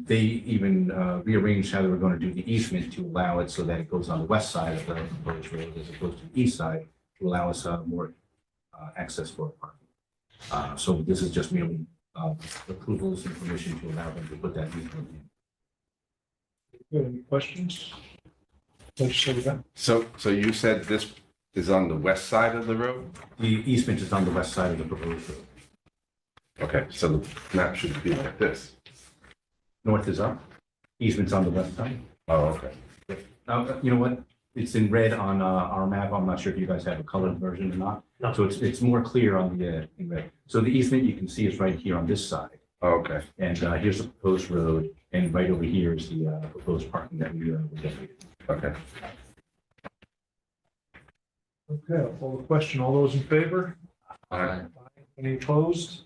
they even rearranged how they were going to do the easement to allow it so that it goes on the west side of the proposed road as opposed to the east side to allow us more access for parking. So this is just merely approvals and permission to allow them to put that easement in. Good. Any questions? Legislator. So you said this is on the west side of the road? The easement is on the west side of the proposed road. Okay, so the map should be like this. North is up, easement's on the west side. Oh, okay. You know what? It's in red on our map. I'm not sure if you guys have a colored version or not. No. So it's more clear on the in red. So the easement you can see is right here on this side. Oh, okay. And here's the proposed road, and right over here is the proposed parking that we generated. Okay. Okay, I'll call the question. All those in favor? Aye. Any opposed?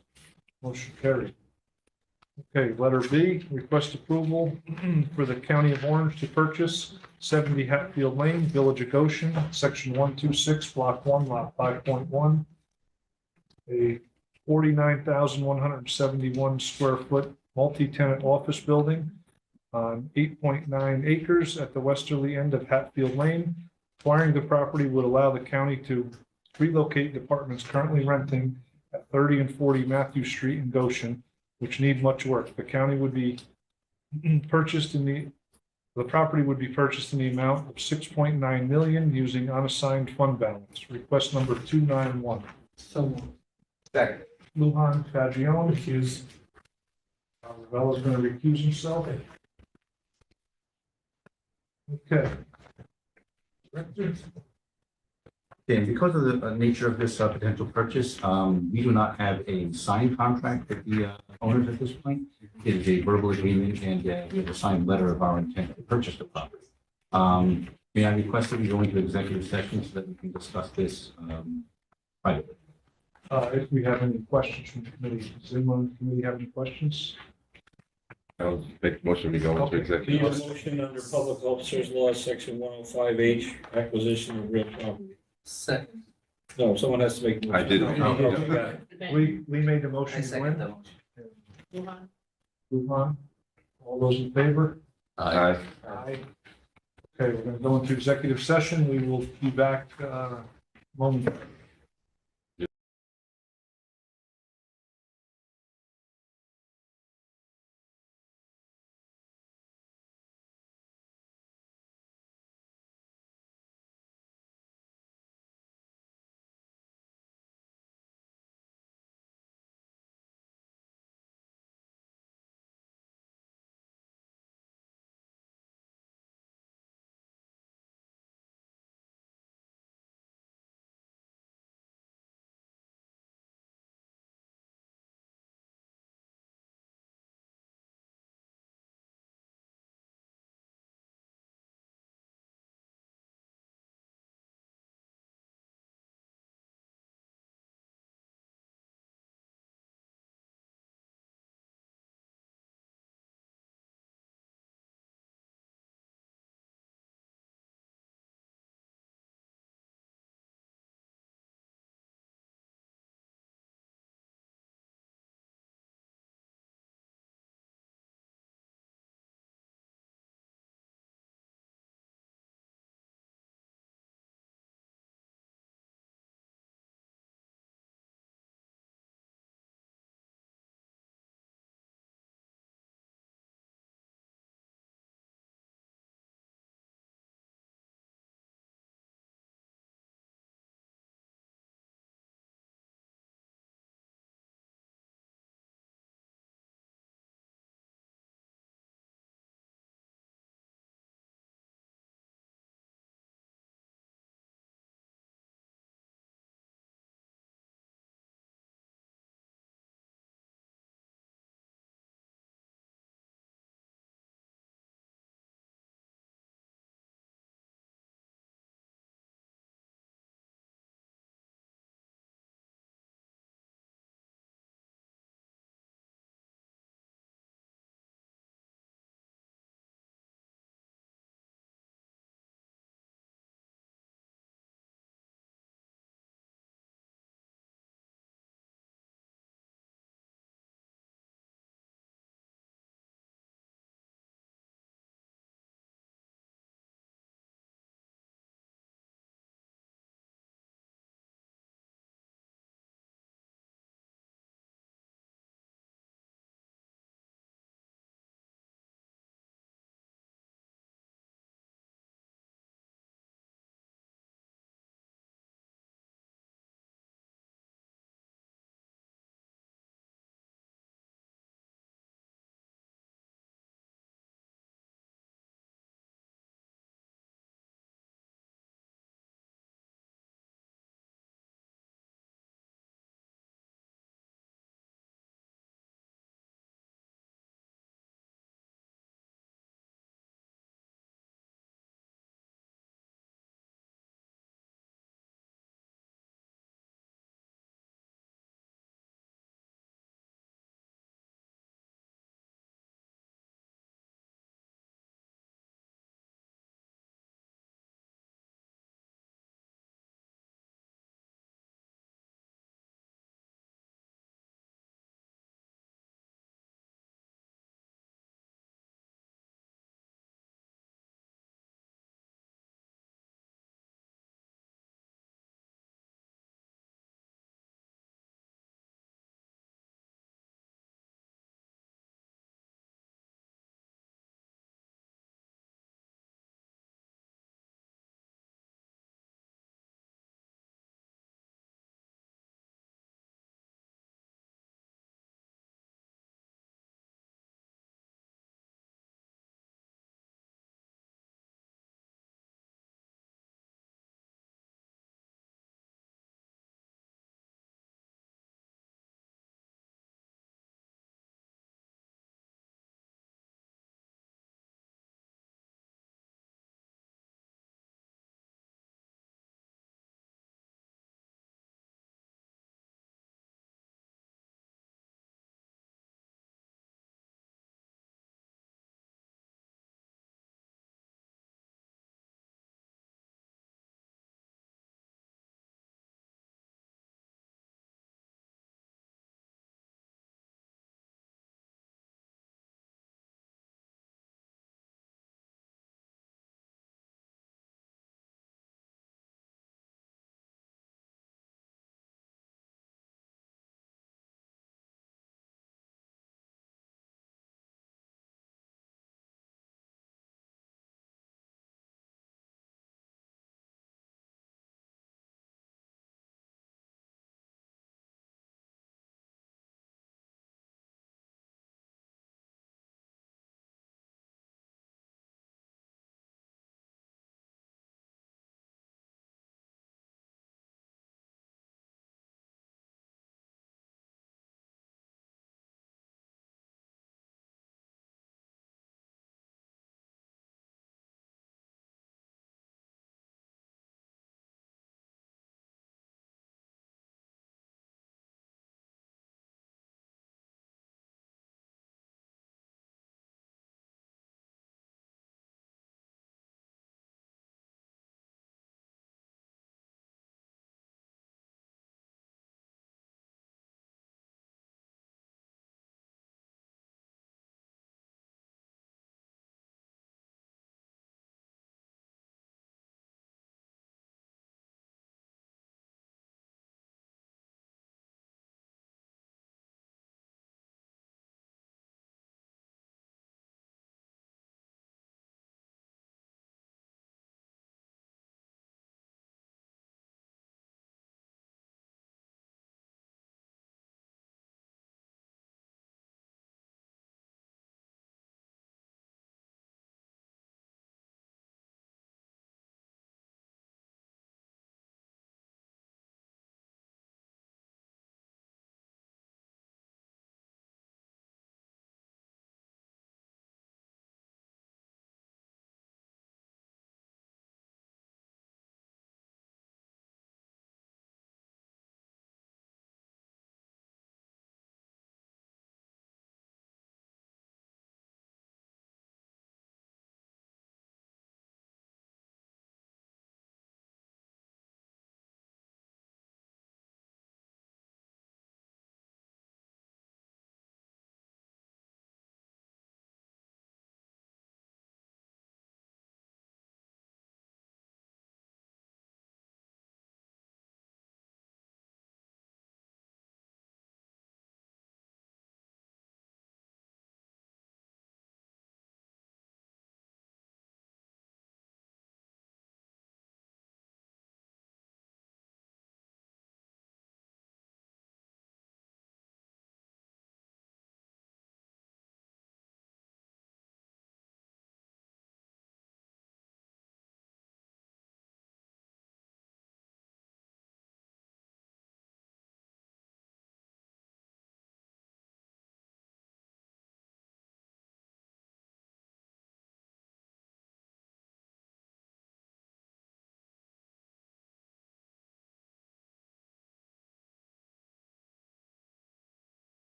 Motion carried. Okay, letter B, request approval for the County of Orange to purchase 70 Hatfield Lane, Village of Goshen, section 126, block 1, lot 5.1. A 49,171 square foot multi-tenant office building on 8.9 acres at the westerly end of Hatfield Lane. Acquiring the property would allow the county to relocate departments currently renting at 30 and 40 Matthew Street in Goshen, which need much work. The county would be purchased in the property would be purchased in the amount of 6.9 million using unassigned fund balance. Request number 291. So. Second. Luhan, Fagione. Recuse. Ravella's going to recuse himself. Okay. And because of the nature of this potential purchase, we do not have a signed contract with the owners at this point. It is a verbal agreement and we have a signed letter of our intent to purchase the property. May I request that we go into executive session so that we can discuss this privately? If we have any questions from the committee, does anyone in the committee have any questions? I'll make a motion to go into Okay. executive. Need a motion under Public Officers Law, Section 105H, acquisition of real property. Second. No, someone has to make. the I did. motion. Oh, Okay, got it. Lee made the motion. Gwen? Luhan. All those in favor? Aye. Aye. Okay, we're going to go into executive session. We will be back momentarily.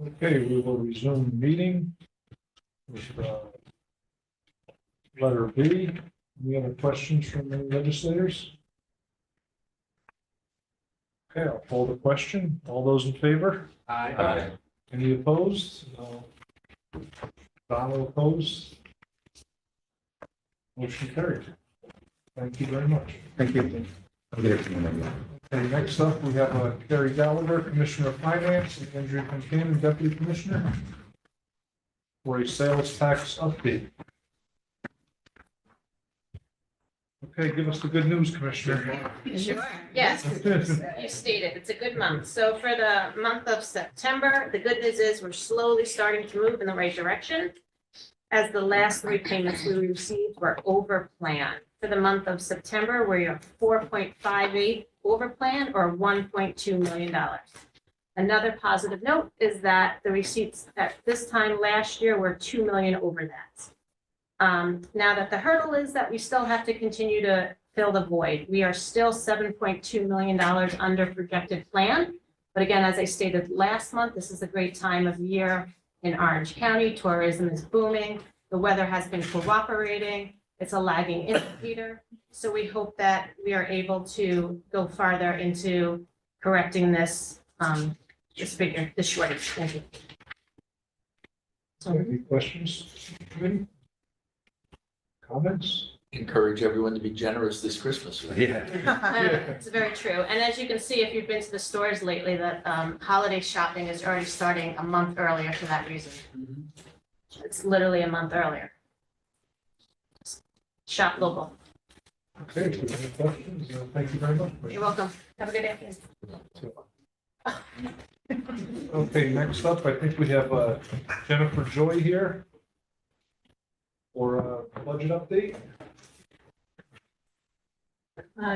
Okay, we will resume the meeting with letter B. Any other questions from the legislators? Okay, I'll call the question. All those in favor? Aye. Any opposed? No. Donald opposed? Motion carried. Thank you very much. Thank you. I'll get it to you in a minute. Okay, next up, we have Kerry Gallagher, Commissioner of Finance, and Andrew Concanon, Deputy Commissioner, for a sales tax update. Okay, give us the good news, Commissioner. Sure, yes, you stated, it's a good month. So for the month of September, the good news is we're slowly starting to move in the right direction. As the last 3 payments we received were over plan. For the month of September, we are 4.58 over plan or $1.2 million. Another positive note is that the receipts at this time last year were 2 million over that. Now that the hurdle is that we still have to continue to fill the void. We are still $7.2 million under projected plan. But again, as I stated last month, this is a great time of year in Orange County. Tourism is booming. The weather has been cooperating. It's a lagging indicator. So we hope that we are able to go farther into correcting this figure, this shortage. Thank you. Any questions? Committee? Comments? Encourage everyone to be generous this Christmas. It's very true. And as you can see, if you've been to the stores lately, that holiday shopping is already starting a month earlier for that reason. It's literally a month earlier. Shop local. Okay, if there's any questions, thank you very much. You're welcome. Have a good day. Okay, next up, I think we have Jennifer Joy here for a budget update.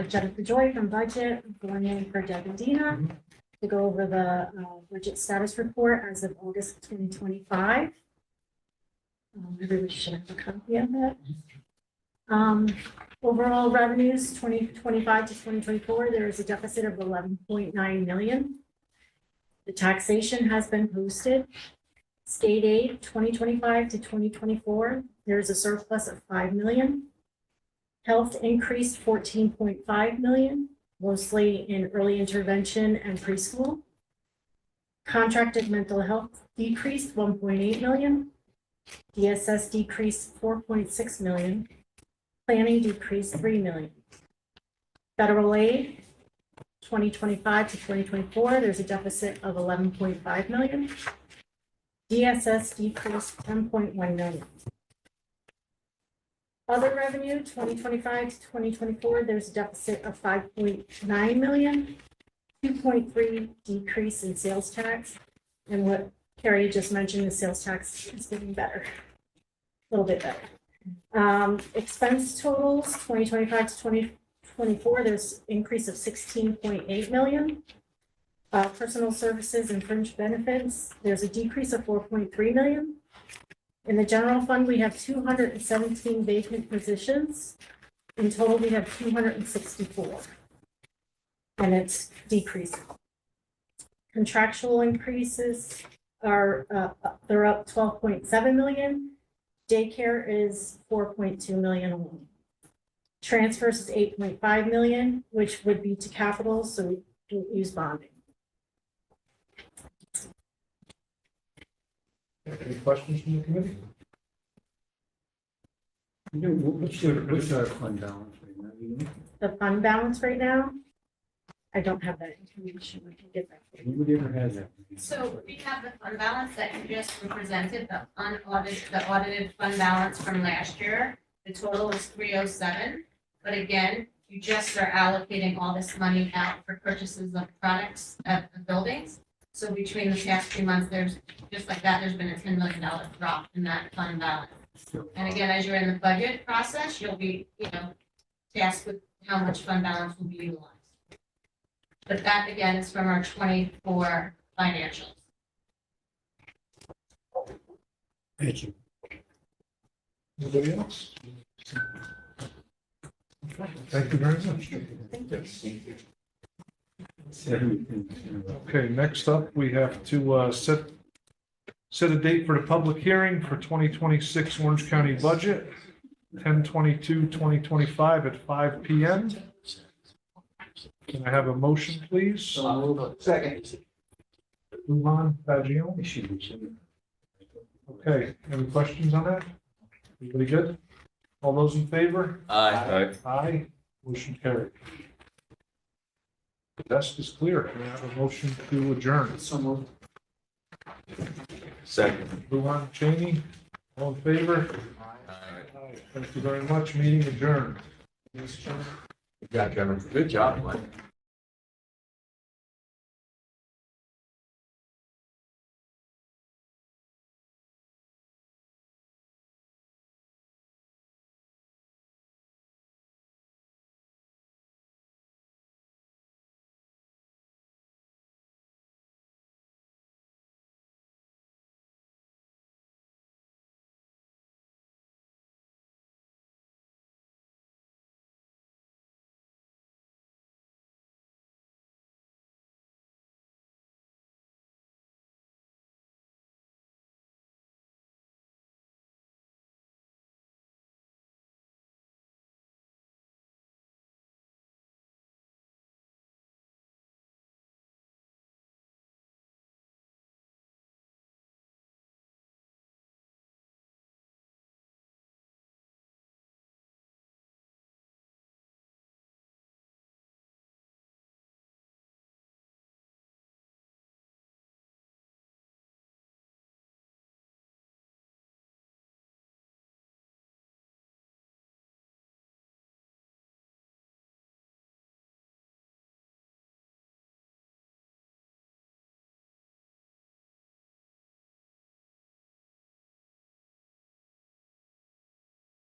Jennifer Joy from Budget, going in for Deb and Dina to go over the budget status report as of August 2025. Everybody should have a copy of that. Overall revenues 2025 to 2024, there is a deficit of 11.9 million. The taxation has been posted. State aid 2025 to 2024, there is a surplus of 5 million. Health increased 14.5 million, mostly in early intervention and preschool. Contracted mental health decreased 1.8 million. DSS decreased 4.6 million. Planning decreased 3 million. Federal aid 2025 to 2024, there's a deficit of 11.5 million. DSS decreased 10.1 million. Other revenue, 2025 to 2024, there's a deficit of 5.9 million, 2.3 decrease in sales tax. And what Carrie just mentioned, the sales tax is getting better, a little bit better. Expense totals, 2025 to 2024, there's increase of 16.8 million. Personal services and fringe benefits, there's a decrease of 4.3 million. In the general fund, we have 217 vacant positions. In total, we have 264. And it's decreasing. Contractual increases are, they're up 12.7 million. Daycare is 4.2 million only. Transfers is 8.5 million, which would be to capital, so we don't use bonding. Any questions from the committee? What's our fund balance right now? You know? The fund balance right now, I don't have that information. I can get that. for you. Nobody ever has that. So we have the fund balance that you just represented, the audited fund balance from last year. The total is 307. But again, you just are allocating all this money out for purchases of products at the buildings. So between the past 2 months, there's just like that, there's been a $10 million drop in that fund balance. And again, as you're in the budget process, you'll be, tasked with how much fund balance will be utilized. But that again is from our 24 financials. Thank you. Anybody else? Thank you very much. Okay, next up, we have to set Set a date for the public hearing for 2026 Orange County budget, 10/22/2025 at 5 PM. Can I have a motion, please? Second. Luhan, Fagion? Okay, any questions on that? Everybody good? All those in favor? Aye. Aye, motion carried. The desk is clear. Can I have a motion to adjourn? Second. Luhan, Cheney, all in favor? Aye. Thank you very much. Meeting adjourned. Good job, Mike.